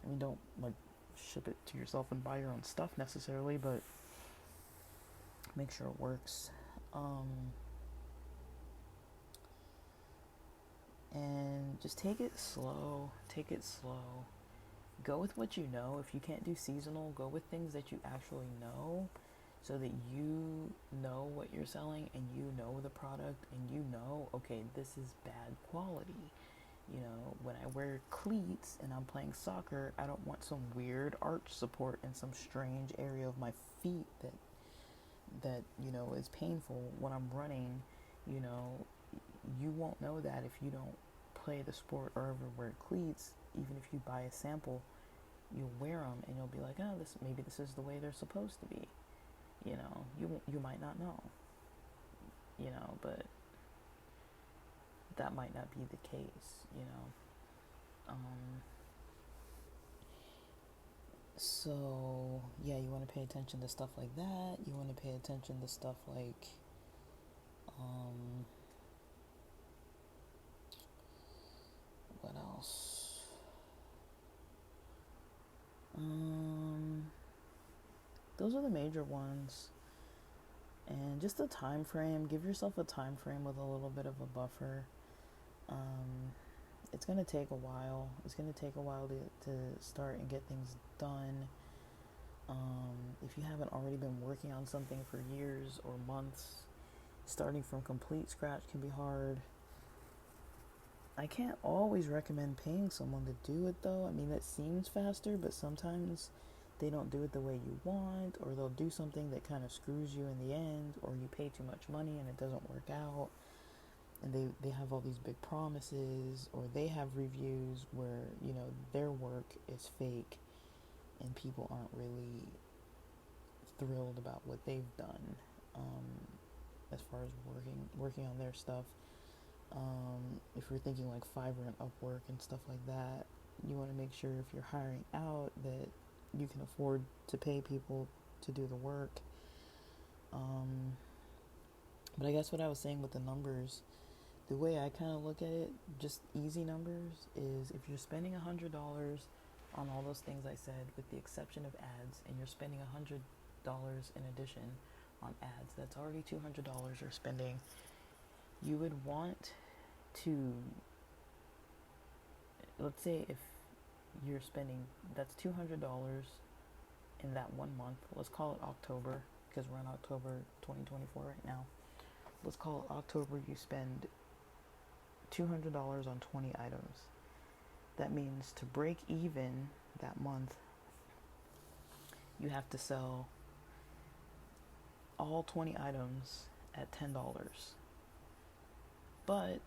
I mean, don't like ship it to yourself and buy your own stuff necessarily, but make sure it works. And just take it slow. Take it slow. Go with what you know. If you can't do seasonal, go with things that you actually know, so that you know what you're selling and you know the product and you know, okay, this is bad quality. When I wear cleats and I'm playing soccer, I don't want some weird arch support in some strange area of my feet that is painful when I'm running. You won't know that if you don't play the sport or ever wear cleats. Even if you buy a sample, you'll wear them and you'll be like, oh, maybe this is the way they're supposed to be. You might not know, but that might not be the case. So yeah, you want to pay attention to stuff like that. You want to pay attention to stuff like, what else? Those are the major ones. And just a time frame. Give yourself a time frame with a little bit of a buffer. It's going to take a while. It's going to take a while to start and get things done. If you haven't already been working on something for years or months, starting from complete scratch can be hard. I can't always recommend paying someone to do it, though. I mean, that seems faster, but sometimes they don't do it the way you want, or they'll do something that kind of screws you in the end, or you pay too much money and it doesn't work out, and they have all these big promises, or they have reviews where, their work is fake and people aren't really thrilled about what they've done, as far as working on their stuff. If you're thinking like Fiverr and Upwork and stuff like that, you want to make sure if you're hiring out that you can afford to pay people to do the work. But I guess what I was saying with the numbers, the way I kind of look at it, just easy numbers, is if you're spending $100 on all those things I said, with the exception of ads, and you're spending $100 in addition on ads, that's already $200 you're spending. You would want to, let's say if you're spending, that's $200 in that 1 month. Let's call it October, because we're in October 2024 right now. Let's call it October. You spend $200 on 20 items. That means to break even that month, you have to sell all 20 items at $10. But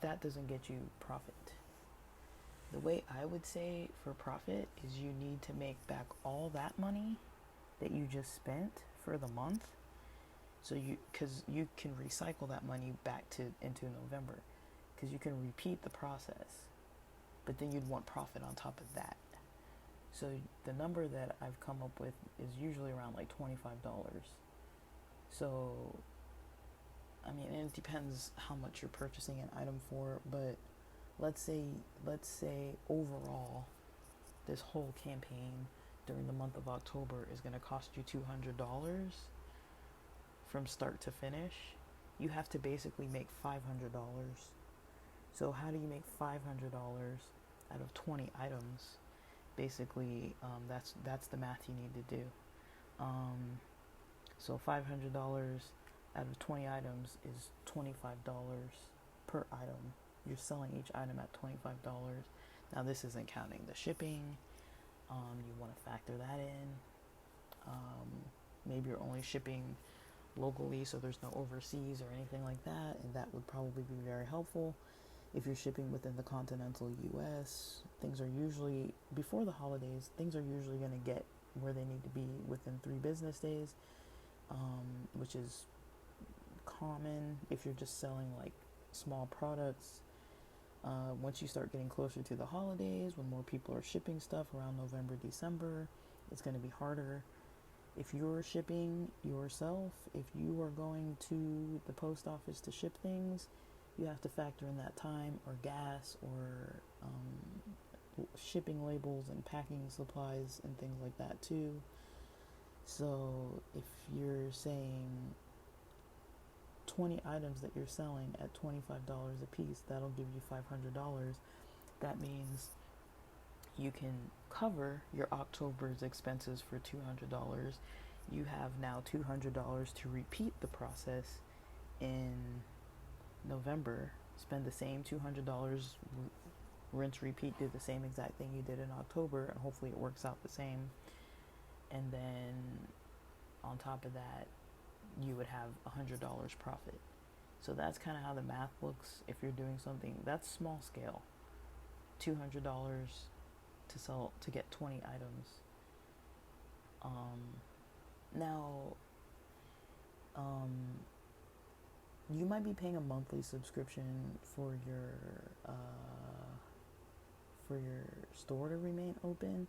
that doesn't get you profit. The way I would say for profit is you need to make back all that money that you just spent for the month. So because you can recycle that money back into November, because you can repeat the process, but then you'd want profit on top of that. So the number that I've come up with is usually around like $25. So, I mean, it depends how much you're purchasing an item for, but let's say overall, this whole campaign during the month of October is going to cost you $200 from start to finish. You have to basically make $500 So how do you make $500 out of 20 items? Basically, that's the math you need to do. Um, so $500 out of 20 items is $25 per item. You're selling each item at $25. Now this isn't counting the shipping. You want to factor that in. Maybe you're only shipping locally, so there's no overseas or anything like that, and that would probably be very helpful. If you're shipping within the continental US, things are usually, before the holidays, things are usually going to get where they need to be within 3 business days, which is common if you're just selling like small products. Once you start getting closer to the holidays, when more people are shipping stuff around November, December, it's going to be harder. If you're shipping yourself, if you are going to the post office to ship things, you have to factor in that time or gas or shipping labels and packing supplies and things like that too. So if you're saying 20 items that you're selling at $25 a piece, that'll give you $500. That means you can cover your October's expenses for $200. You have now $200 to repeat the process in November. Spend the same $200, rinse, repeat, do the same exact thing you did in October, and hopefully it works out the same. And then on top of that, you would have $100 profit. So that's kind of how the math looks if you're doing something that's small scale. $200 to get 20 items. Now, you might be paying a monthly subscription for your store to remain open,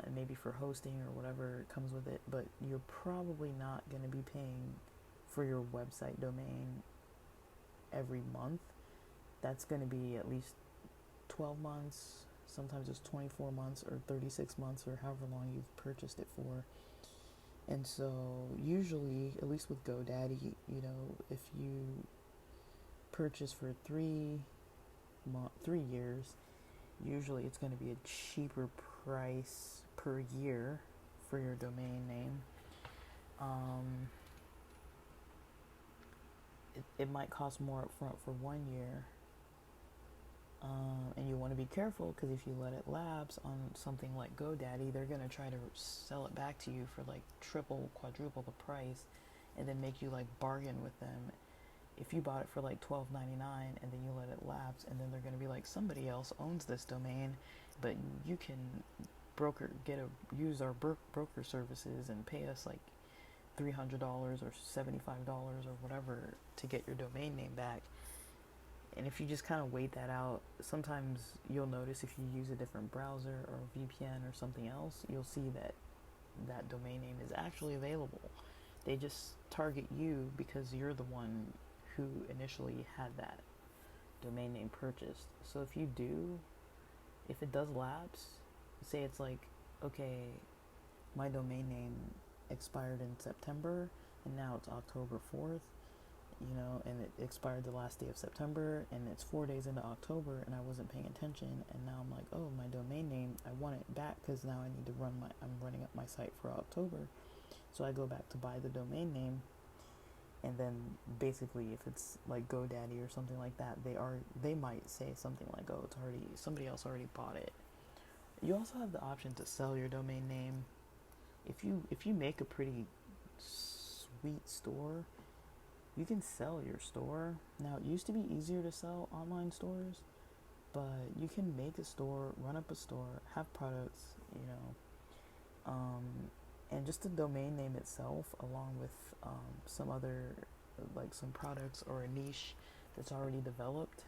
and maybe for hosting or whatever comes with it. But you're probably not going to be paying for your website domain every month. That's going to be at least 12 months. Sometimes it's 24 months or 36 months or however long you've purchased it for. And so usually, at least with GoDaddy, if you purchase for 3 years, usually it's going to be a cheaper price per year for your domain name. It might cost more upfront for 1 year. And you want to be careful, because if you let it lapse on something like GoDaddy, they're going to try to sell it back to you for like triple, quadruple the price, and then make you like bargain with them. If you bought it for like $12.99 and then you let it lapse, and then they're going to be like, somebody else owns this domain, but you can use our broker services and pay us like $300 or $75 or whatever to get your domain name back. And if you just kind of wait that out, sometimes you'll notice if you use a different browser or VPN or something else, you'll see that domain name is actually available. They just target you because you're the one who initially had that domain name purchased. So if it does lapse, say it's like, okay, my domain name expired in September and now it's October 4th. And it expired the last day of September, and it's 4 days into October, and I wasn't paying attention, and now I'm like, oh, my domain name, I want it back, because now I need to I'm running up my site for October. So I go back to buy the domain name, and then basically if it's like GoDaddy or something like that, they might say something like, oh, somebody else already bought it. You also have the option to sell your domain name. If you make a pretty sweet store, you can sell your store. Now, it used to be easier to sell online stores, but you can make a store, run up a store, have products, and just the domain name itself, along with some other, like some products or a niche that's already developed.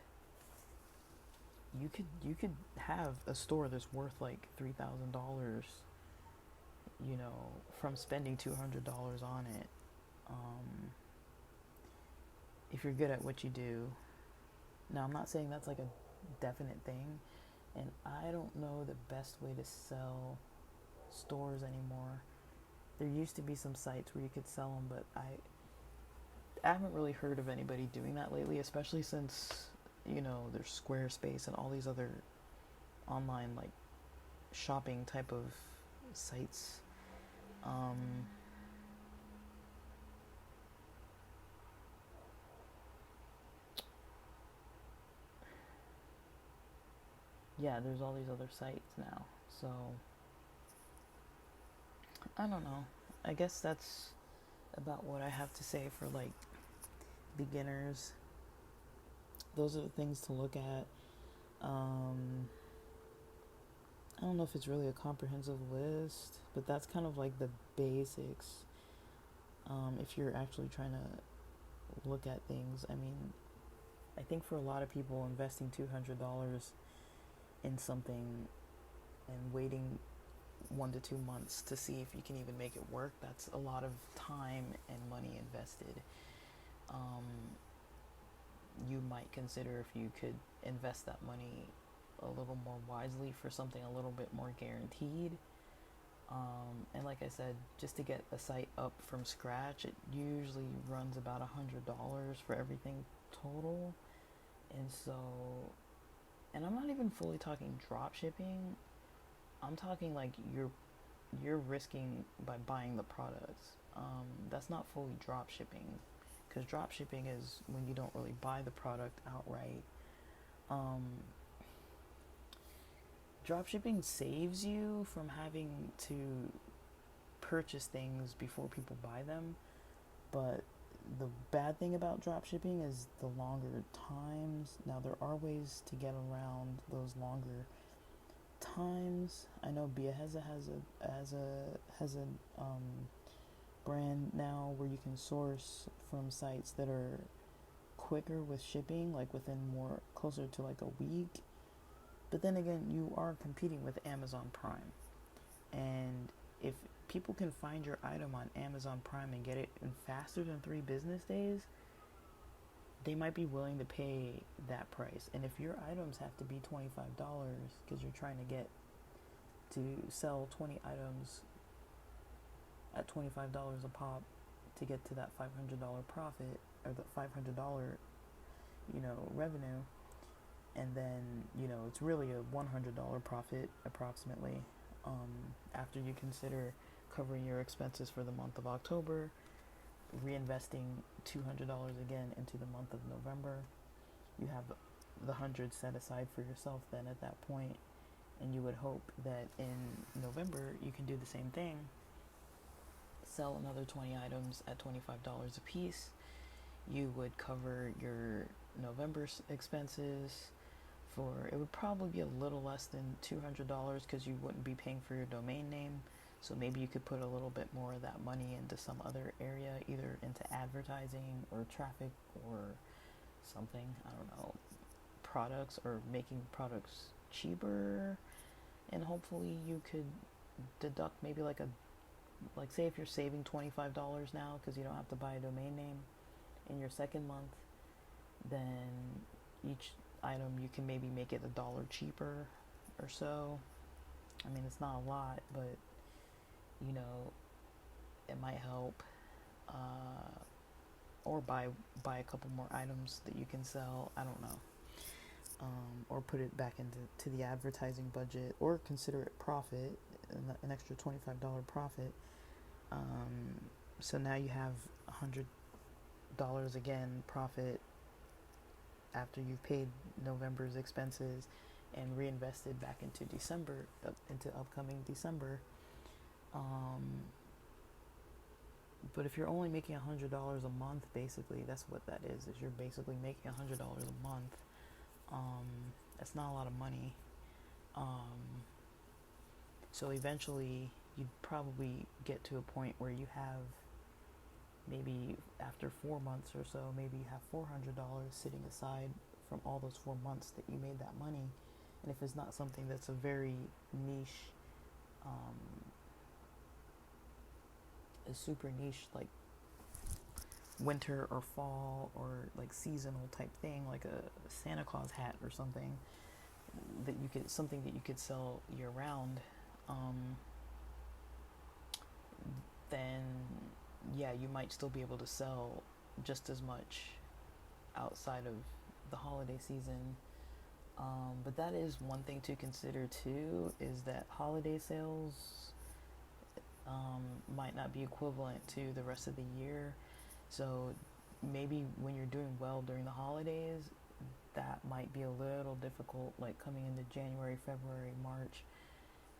You could have a store that's worth like $3,000, from spending $200 on it. If you're good at what you do. Now, I'm not saying that's like a definite thing, and I don't know the best way to sell stores anymore. There used to be some sites where you could sell them, but I haven't really heard of anybody doing that lately, especially since there's Squarespace and all these other online like shopping type of sites. Um, yeah, there's all these other sites now. So I don't know. I guess that's about what I have to say for like beginners. Those are the things to look at. I don't know if it's really a comprehensive list, but that's kind of like the basics. If you're actually trying to look at things, I mean, I think for a lot of people, investing $200 in something and waiting 1 to 2 months to see if you can even make it work, that's a lot of time and money invested. Um, you might consider if you could invest that money a little more wisely for something a little bit more guaranteed. And like I said, just to get a site up from scratch, it usually runs about $100 for everything total. And so, and I'm not even fully talking drop shipping. I'm talking like you're risking by buying the products. That's not fully drop shipping, because drop shipping is when you don't really buy the product outright. Um, Drop shipping saves you from having to purchase things before people buy them, but the bad thing about drop shipping is the longer times. Now there are ways to get around those longer times. I know Biaheza has a brand now where you can source from sites that are quicker with shipping, like within more closer to like a week. But then again, you are competing with Amazon Prime. And if people can find your item on Amazon Prime and get it in faster than 3 business days, they might be willing to pay that price. And if your items have to be $25 because you're trying to get to sell 20 items at $25 a pop to get to that $500 profit, or the $500, revenue, and then, it's really a $100 profit approximately, after you consider covering your expenses for the month of October, reinvesting $200 again into the month of November. You have the 100 set aside for yourself then at that point, and you would hope that in November you can do the same thing. Sell another 20 items at $25 a piece. You would cover your November expenses for, it would probably be a little less than $200 because you wouldn't be paying for your domain name. So maybe you could put a little bit more of that money into some other area, either into advertising or traffic or something, I don't know, products, or making products cheaper. And hopefully you could deduct maybe like say if you're saving $25 now because you don't have to buy a domain name in your second month, then each item you can maybe make it $1 cheaper or so. I mean, it's not a lot, but it might help. Or buy a couple more items that you can sell. I don't know. Or put it back into the advertising budget, or consider it profit, an extra $25 profit. So now you have $100 again profit after you've paid November's expenses and reinvested back into into upcoming December. But if you're only making $100 a month, basically, that's what that is you're basically making $100 a month. That's not a lot of money. So eventually you'd probably get to a point where you have, maybe after 4 months or so, maybe you have $400 sitting aside from all those 4 months that you made that money. And if it's not something that's a very niche, a super niche, like winter or fall or like seasonal type thing, like a Santa Claus hat or something that you could sell year round, then yeah, you might still be able to sell just as much outside of the holiday season. But that is one thing to consider too, is that holiday sales might not be equivalent to the rest of the year. So maybe when you're doing well during the holidays, that might be a little difficult, like coming into January, February, March.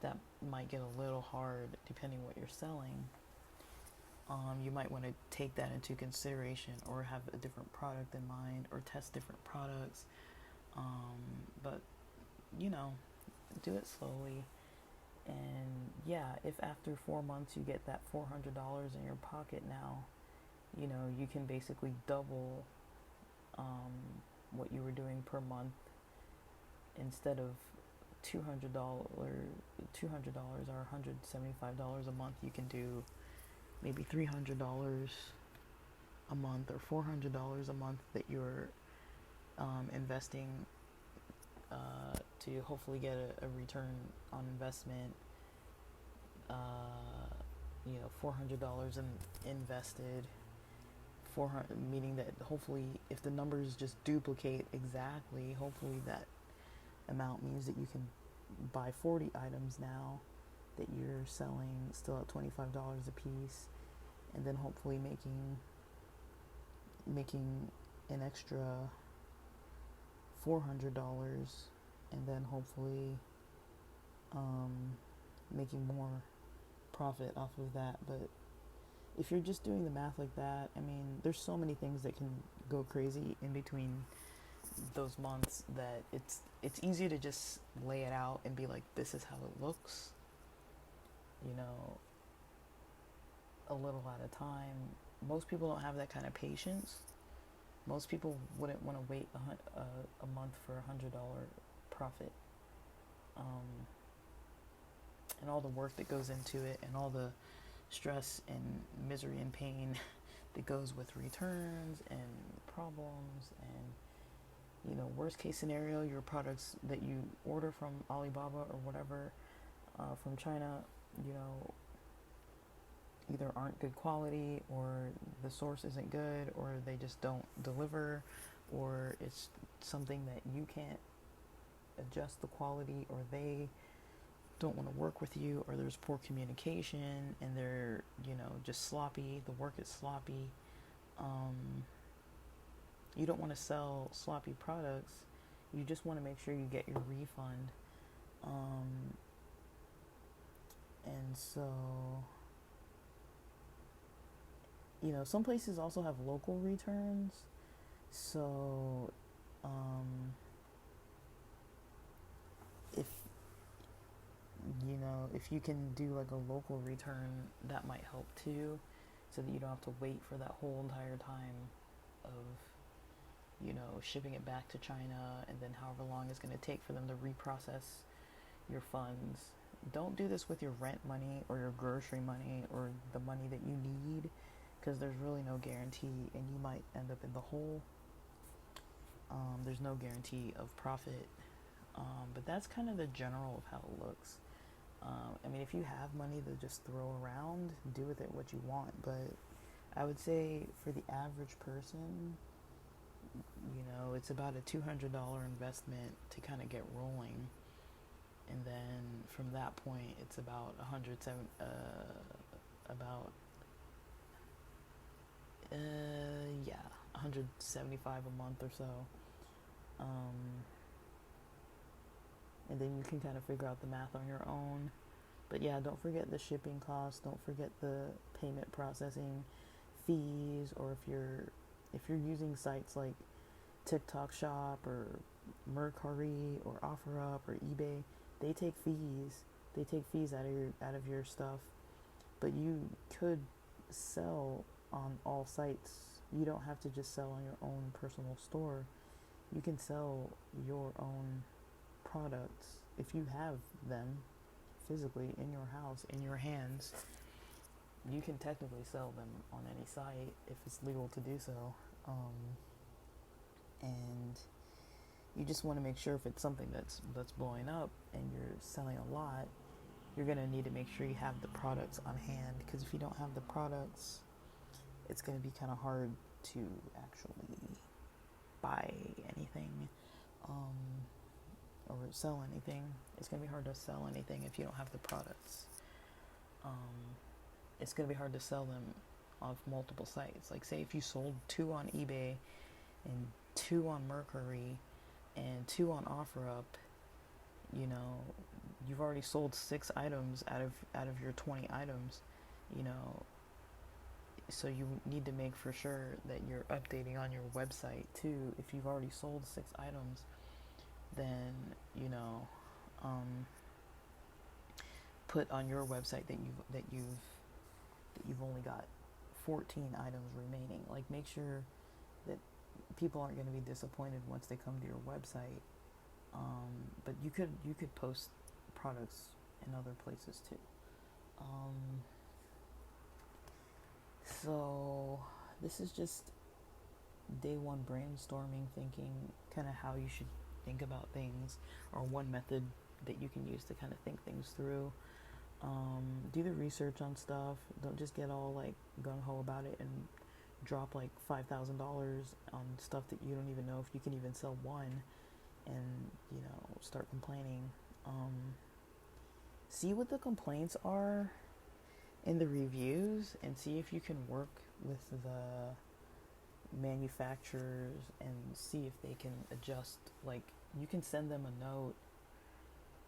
That might get a little hard depending what you're selling. You might want to take that into consideration, or have a different product in mind, or test different products. But you know, do it slowly. And yeah, if after 4 months you get that $400 in your pocket now, you know, you can basically double what you were doing per month. Instead of $200 or $175 a month, you can do maybe $300 a month or $400 a month that you're investing to hopefully get a return on investment. $400 invested, 400, meaning that hopefully if the numbers just duplicate exactly, hopefully that amount means that you can buy 40 items now that you're selling still at $25 a piece, and then hopefully making an extra $400, and then hopefully making more profit off of that. But if you're just doing the math like that, I mean, there's so many things that can go crazy in between those months that it's easy to just lay it out and be like, this is how it looks, you know, a little at a time. Most people don't have that kind of patience. Most people wouldn't want to wait a month for $100 profit, and all the work that goes into it, and all the stress and misery and pain that goes with returns and problems. And, you know, worst case scenario, your products that you order from Alibaba or whatever, from China, you know, either aren't good quality, or the source isn't good, or they just don't deliver, or it's something that you can't adjust the quality, or they don't want to work with you, or there's poor communication and they're, you know, just sloppy. The work is sloppy. You don't want to sell sloppy products. You just want to make sure you get your refund. And so, you know, some places also have local returns. So, if if you can do like a local return, that might help too, so that you don't have to wait for that whole entire time of, you know, shipping it back to China, and then however long it's going to take for them to reprocess your funds. Don't do this with your rent money or your grocery money or the money that you need, because there's really no guarantee, and you might end up in the hole. There's no guarantee of profit. But that's kind of the general of how it looks. I mean, if you have money to just throw around, do with it what you want. But I would say for the average person, you know, it's about a $200 investment to kind of get rolling. And then from that point, it's about $175 a month or so. And then you can kind of figure out the math on your own. But yeah, don't forget the shipping costs. Don't forget the payment processing fees. Or if you're using sites like TikTok Shop or Mercari or OfferUp or eBay, they take fees. They take fees out of your stuff. But you could sell on all sites. You don't have to just sell on your own personal store. You can sell your own products if you have them physically in your house, in your hands. You can technically sell them on any site if it's legal to do so. And you just want to make sure, if it's something that's blowing up and you're selling a lot, you're going to need to make sure you have the products on hand, because if you don't have the products, it's going to be kind of hard to actually buy anything, or sell anything. It's going to be hard to sell anything if you don't have the products. It's going to be hard to sell them off multiple sites. Like, say if you sold 2 on eBay and 2 on Mercury and 2 on OfferUp, you know, you've already sold 6 items out of your 20 items, you know. So you need to make for sure that you're updating on your website too. If you've already sold 6 items, then, you know, put on your website that you've only got 14 items remaining. Like, make sure that people aren't going to be disappointed once they come to your website. But you could post products in other places too. So this is just day one brainstorming, thinking kind of how you should think about things, or one method that you can use to kind of think things through. Do the research on stuff. Don't just get all like gung-ho about it and drop like $5,000 on stuff that you don't even know if you can even sell one, and, you know, start complaining. See what the complaints are in the reviews and see if you can work with the manufacturers and see if they can adjust. Like, you can send them a note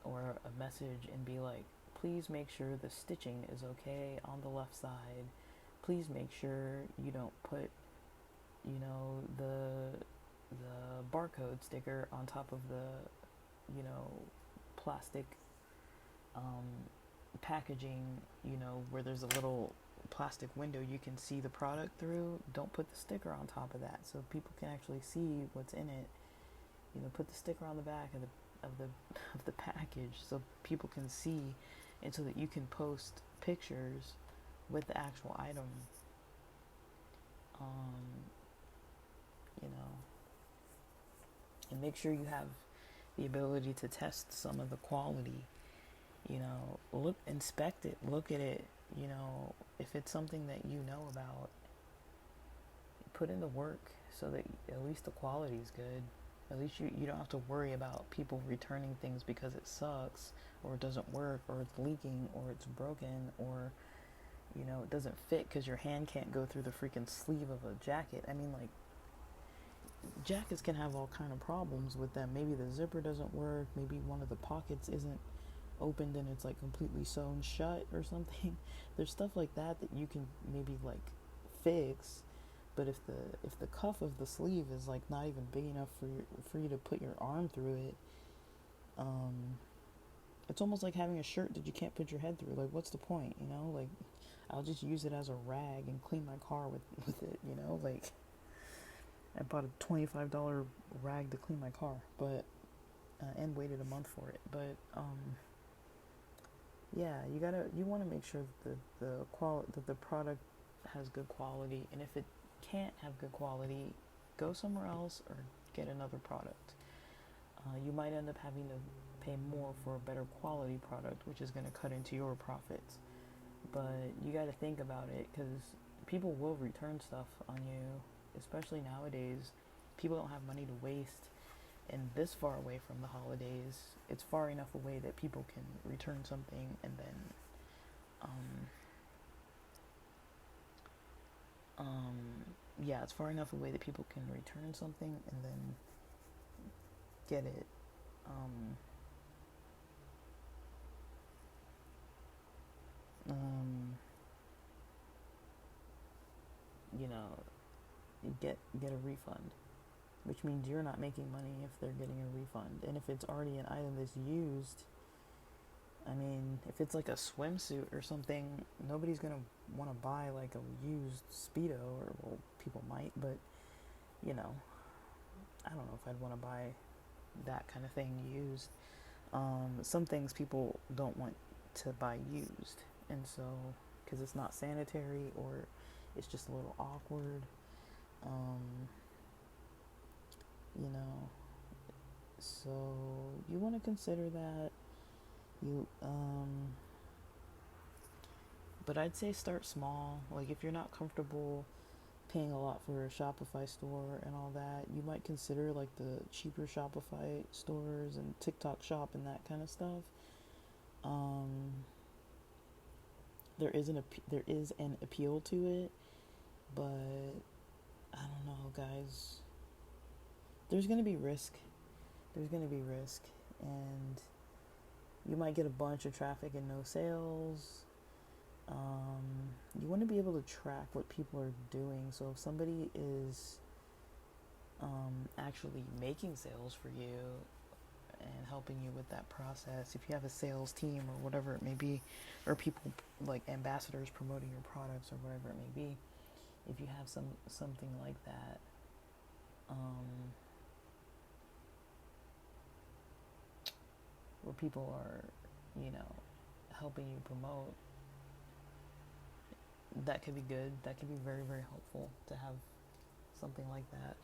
or a message and be like, please make sure the stitching is okay on the left side. Please make sure you don't put, you know, the barcode sticker on top of the, you know, plastic packaging, you know, where there's a little plastic window you can see the product through. Don't put the sticker on top of that so people can actually see what's in it. You know, put the sticker on the back of the package so people can see, and so that you can post pictures with the actual item. You know, and make sure you have the ability to test some of the quality. You know, inspect it, look at it. You know, if it's something that you know about, put in the work so that at least the quality is good. At least you don't have to worry about people returning things because it sucks, or it doesn't work, or it's leaking, or it's broken, or, you know, it doesn't fit because your hand can't go through the freaking sleeve of a jacket. I mean, like, jackets can have all kind of problems with them. Maybe the zipper doesn't work. Maybe one of the pockets isn't opened and it's like completely sewn shut or something. There's stuff like that you can maybe like fix. But if the cuff of the sleeve is like not even big enough for you to put your arm through it, it's almost like having a shirt that you can't put your head through. Like, what's the point? You know, like, I'll just use it as a rag and clean my car with it. You know, like, I bought a $25 rag to clean my car, but and waited a month for it. But yeah, you want to make sure that the product has good quality, and if it can't have good quality, go somewhere else or get another product. You might end up having to pay more for a better quality product, which is going to cut into your profits. But you got to think about it, because people will return stuff on you, especially nowadays. People don't have money to waste, and this far away from the holidays, it's far enough away that people can return something and then yeah, it's far enough away that people can return something and then get it you know, get a refund, which means you're not making money if they're getting a refund. And if it's already an item that's used, I mean, if it's like a swimsuit or something, nobody's gonna want to buy like a used Speedo, or, well, people might, but, you know, I don't know if I'd want to buy that kind of thing used. Some things people don't want to buy used, and so, because it's not sanitary, or it's just a little awkward, you know, so you want to consider that. But I'd say start small. Like, if you're not comfortable paying a lot for a Shopify store and all that, you might consider like the cheaper Shopify stores and TikTok shop and that kind of stuff. Um, there is an appeal to it, but I don't know, guys. There's gonna be risk. And you might get a bunch of traffic and no sales. You want to be able to track what people are doing. So if somebody is actually making sales for you and helping you with that process, if you have a sales team or whatever it may be, or people like ambassadors promoting your products or whatever it may be, if you have something like that, where people are, helping you promote, that could be good. That could be very, very helpful to have something like that.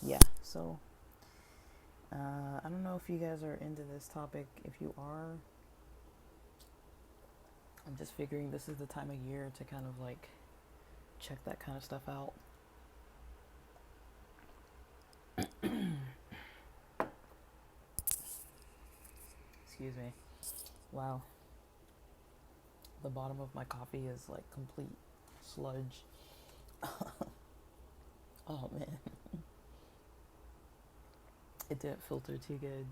Yeah, so I don't know if you guys are into this topic. If you are, I'm just figuring this is the time of year to kind of like check that kind of stuff out. Excuse me. Wow. The bottom of my coffee is like complete sludge. Oh man. It didn't filter too good.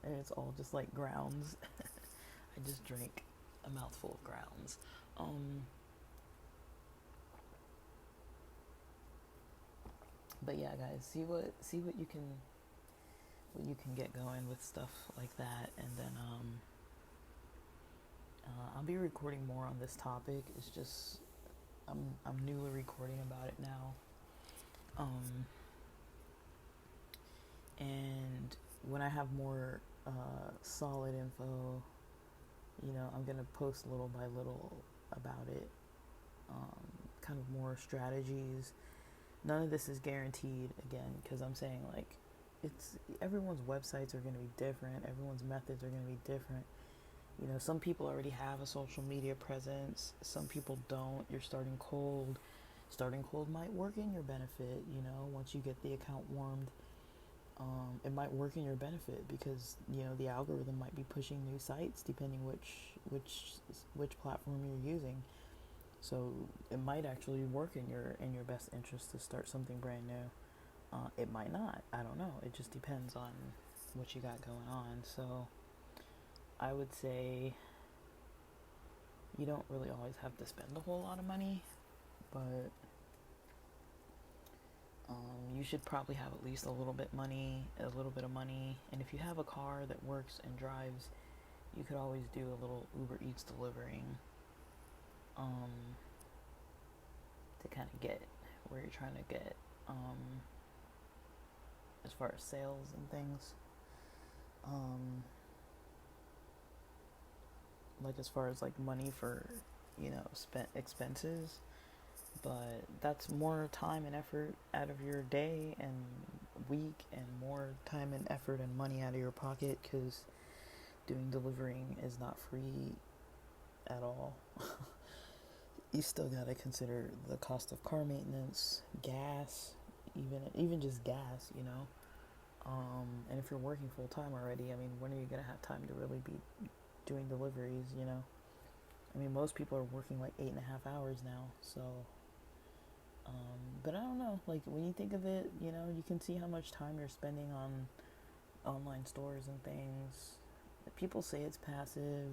And it's all just like grounds. I just drank a mouthful of grounds. But yeah, guys, see what you can get going with stuff like that, and then I'll be recording more on this topic. It's just I'm newly recording about it now. And when I have more solid info, I'm gonna post little by little about it. Kind of more strategies. None of this is guaranteed, again, because I'm saying like everyone's websites are going to be different. Everyone's methods are going to be different. Some people already have a social media presence. Some people don't. You're starting cold. Starting cold might work in your benefit. Once you get the account warmed, it might work in your benefit because the algorithm might be pushing new sites depending which platform you're using. So it might actually work in your best interest to start something brand new. It might not. I don't know. It just depends on what you got going on. So I would say you don't really always have to spend a whole lot of money, but you should probably have at least a little bit of money. And if you have a car that works and drives, you could always do a little Uber Eats delivering. To kind of get where you're trying to get, as far as sales and things, like as far as like money for spent expenses, but that's more time and effort out of your day and week, and more time and effort and money out of your pocket, because doing delivering is not free at all. You still gotta consider the cost of car maintenance, gas, even just gas, and if you're working full time already, I mean, when are you gonna have time to really be doing deliveries? I mean, most people are working like 8.5 hours now, so but I don't know, like when you think of it, you can see how much time you're spending on online stores and things. People say it's passive.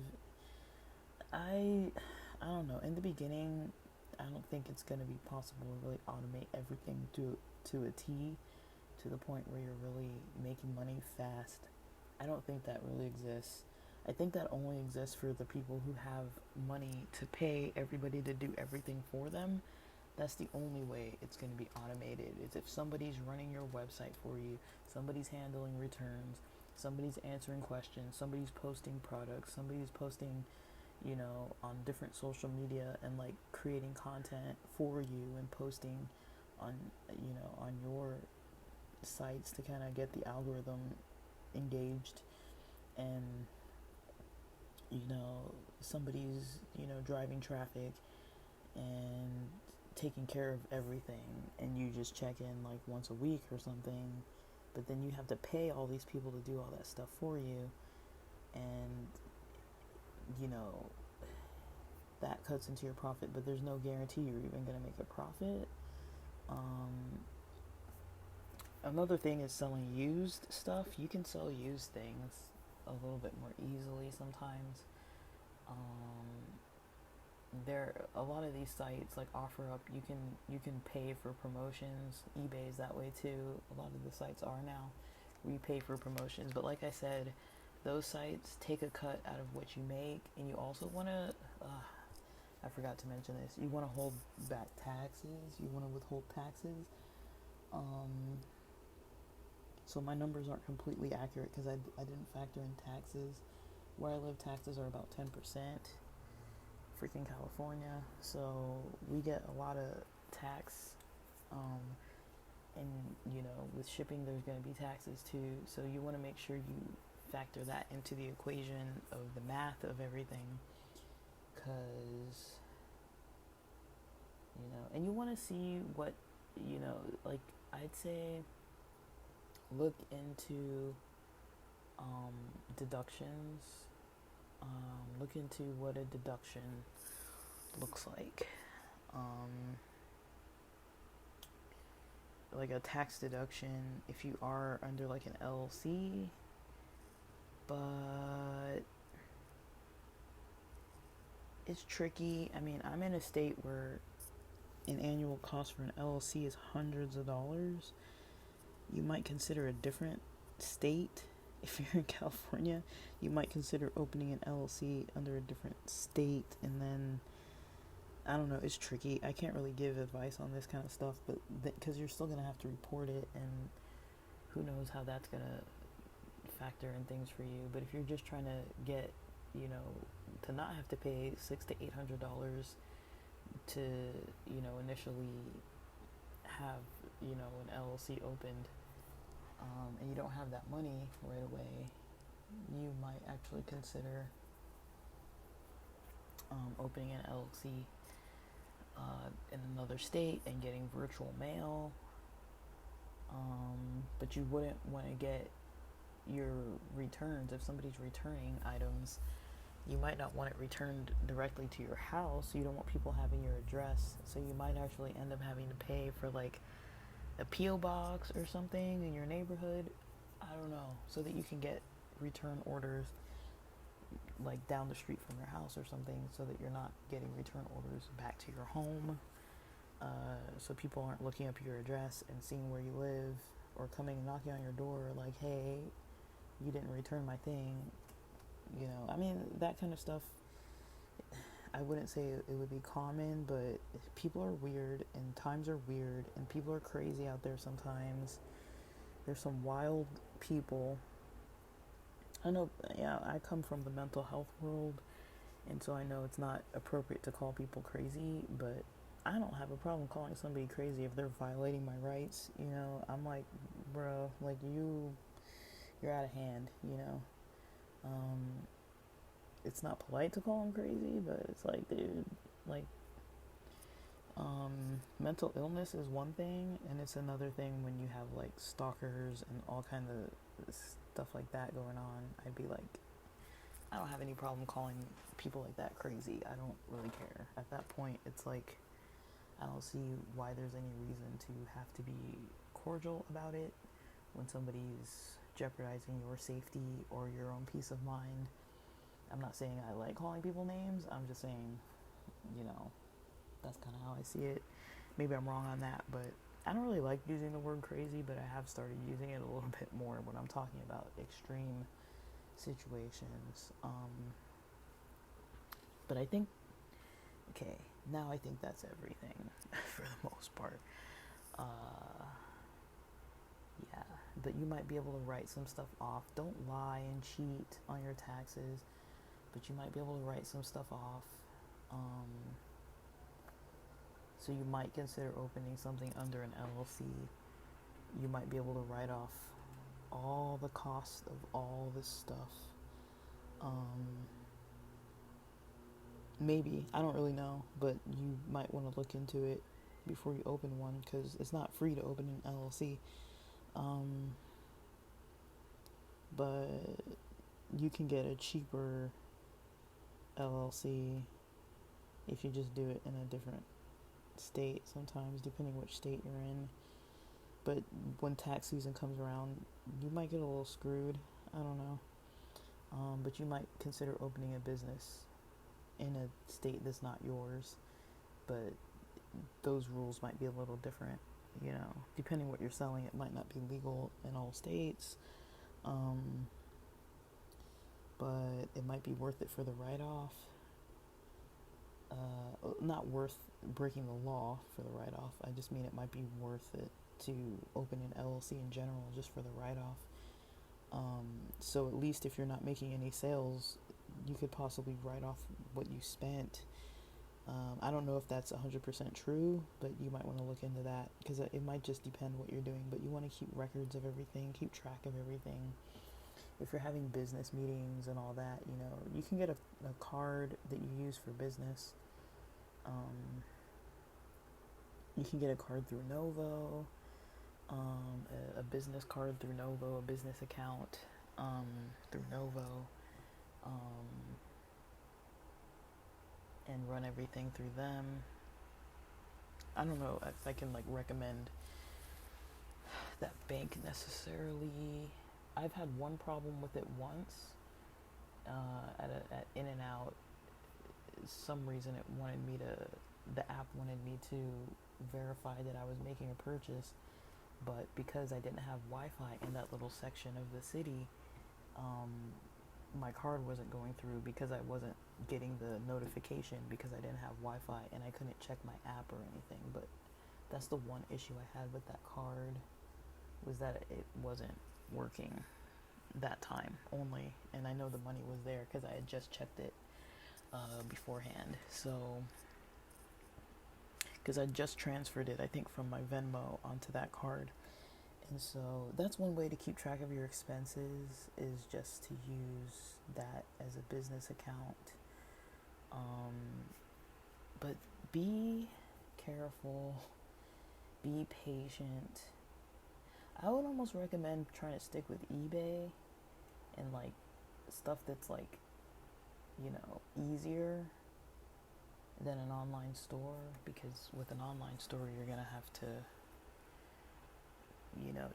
I don't know. In the beginning, I don't think it's going to be possible to really automate everything to a T, to the point where you're really making money fast. I don't think that really exists. I think that only exists for the people who have money to pay everybody to do everything for them. That's the only way it's going to be automated, is if somebody's running your website for you, somebody's handling returns, somebody's answering questions, somebody's posting products, somebody's posting on different social media and like creating content for you and posting on on your sites to kind of get the algorithm engaged and you know, somebody's, driving traffic and taking care of everything, and you just check in like once a week or something, but then you have to pay all these people to do all that stuff for you, and, you know, that cuts into your profit, but there's no guarantee you're even going to make a profit. Another thing is selling used stuff. You can sell used things a little bit more easily sometimes. There a lot of these sites like OfferUp, you can pay for promotions. eBay's that way too. A lot of the sites are now where you pay for promotions, but like I said, those sites take a cut out of what you make, and you also want to I forgot to mention this, you want to hold back taxes, you want to withhold taxes. So my numbers aren't completely accurate because I didn't factor in taxes. Where I live, taxes are about 10%. Freaking California. So we get a lot of tax. And, with shipping, there's going to be taxes too. So you want to make sure you factor that into the equation of the math of everything. Because, and you want to see what, like I'd say, look into deductions. Look into what a deduction looks like. Like a tax deduction if you are under like an LLC, but it's tricky. I mean, I'm in a state where an annual cost for an LLC is hundreds of dollars. You might consider a different state. If you're in California, you might consider opening an LLC under a different state, and then, I don't know, it's tricky. I can't really give advice on this kind of stuff, but because you're still going to have to report it, and who knows how that's going to factor in things for you. But if you're just trying to get, to not have to pay $600 to $800 to, initially have, an LLC opened, and you don't have that money right away, you might actually consider opening an LLC in another state and getting virtual mail. But you wouldn't want to get your returns. If somebody's returning items, you might not want it returned directly to your house. You don't want people having your address, so you might actually end up having to pay for like a P.O. box or something in your neighborhood. I don't know, so that you can get return orders like down the street from your house or something, so that you're not getting return orders back to your home. So people aren't looking up your address and seeing where you live, or coming and knocking on your door like, hey, you didn't return my thing. I mean, that kind of stuff, I wouldn't say it would be common, but people are weird, and times are weird, and people are crazy out there sometimes. There's some wild people. I know, I come from the mental health world, and so I know it's not appropriate to call people crazy, but I don't have a problem calling somebody crazy if they're violating my rights. I'm like, bro, like you're out of hand. It's not polite to call them crazy, but it's like, dude, like, mental illness is one thing, and it's another thing when you have like stalkers and all kind of stuff like that going on. I'd be like, I don't have any problem calling people like that crazy. I don't really care. At that point, it's like, I don't see why there's any reason to have to be cordial about it when somebody's jeopardizing your safety or your own peace of mind. I'm not saying I like calling people names. I'm just saying, that's kind of how I see it. Maybe I'm wrong on that, but I don't really like using the word crazy, but I have started using it a little bit more when I'm talking about extreme situations. But I think, okay, now I think that's everything for the most part. Yeah, but you might be able to write some stuff off. Don't lie and cheat on your taxes, but you might be able to write some stuff off. So you might consider opening something under an LLC. You might be able to write off all the costs of all this stuff. Maybe. I don't really know, but you might want to look into it before you open one, because it's not free to open an LLC. Um, but you can get a cheaper LLC if you just do it in a different state sometimes, depending which state you're in. But when tax season comes around, you might get a little screwed. I don't know. But you might consider opening a business in a state that's not yours. But those rules might be a little different. Depending what you're selling, it might not be legal in all states. But it might be worth it for the write-off. Not worth breaking the law for the write-off. I just mean it might be worth it to open an LLC in general just for the write-off. So at least if you're not making any sales, you could possibly write off what you spent. I don't know if that's 100% true, but you might want to look into that, because it might just depend what you're doing. But you want to keep records of everything, keep track of everything. If you're having business meetings and all that, you can get a card that you use for business. You can get a card through Novo, a business card through Novo, a business account through Novo, and run everything through them. I don't know if I can recommend that bank necessarily. I've had one problem with it once at In-N-Out. Some reason the app wanted me to verify that I was making a purchase, but because I didn't have Wi-Fi in that little section of the city, my card wasn't going through because I wasn't getting the notification because I didn't have Wi-Fi, and I couldn't check my app or anything. But that's the one issue I had with that card, was that it wasn't working that time only, and I know the money was there because I had just checked it beforehand. So, because I just transferred it, I think, from my Venmo onto that card. And so that's one way to keep track of your expenses, is just to use that as a business account. But be careful, be patient. I would almost recommend trying to stick with eBay and stuff that's easier than an online store, because with an online store you're gonna have to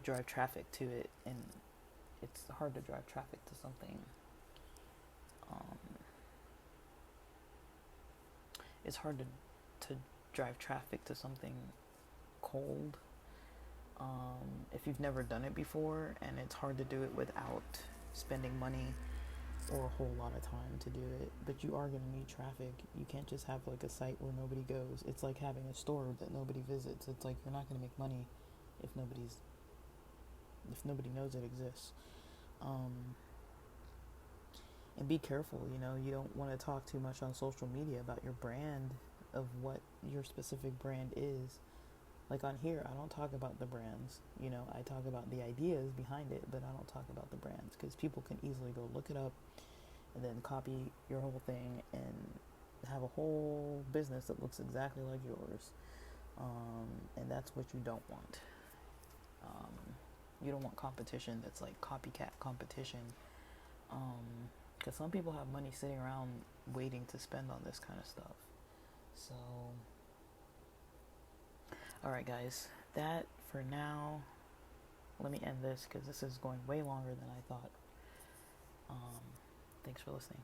drive traffic to it, and it's hard to drive traffic to something. It's hard to drive traffic to something cold if you've never done it before, and it's hard to do it without spending money or a whole lot of time to do it. But you are going to need traffic. You can't just have a site where nobody goes. It's like having a store that nobody visits. It's like you're not going to make money if nobody knows it exists. And be careful, you don't want to talk too much on social media about your brand, of what your specific brand is. On here, I don't talk about the brands. I talk about the ideas behind it, but I don't talk about the brands, because people can easily go look it up and then copy your whole thing and have a whole business that looks exactly like yours. And that's what you don't want. You don't want competition that's copycat competition. Because some people have money sitting around waiting to spend on this kind of stuff. So, alright guys, that for now. Let me end this because this is going way longer than I thought. Thanks for listening.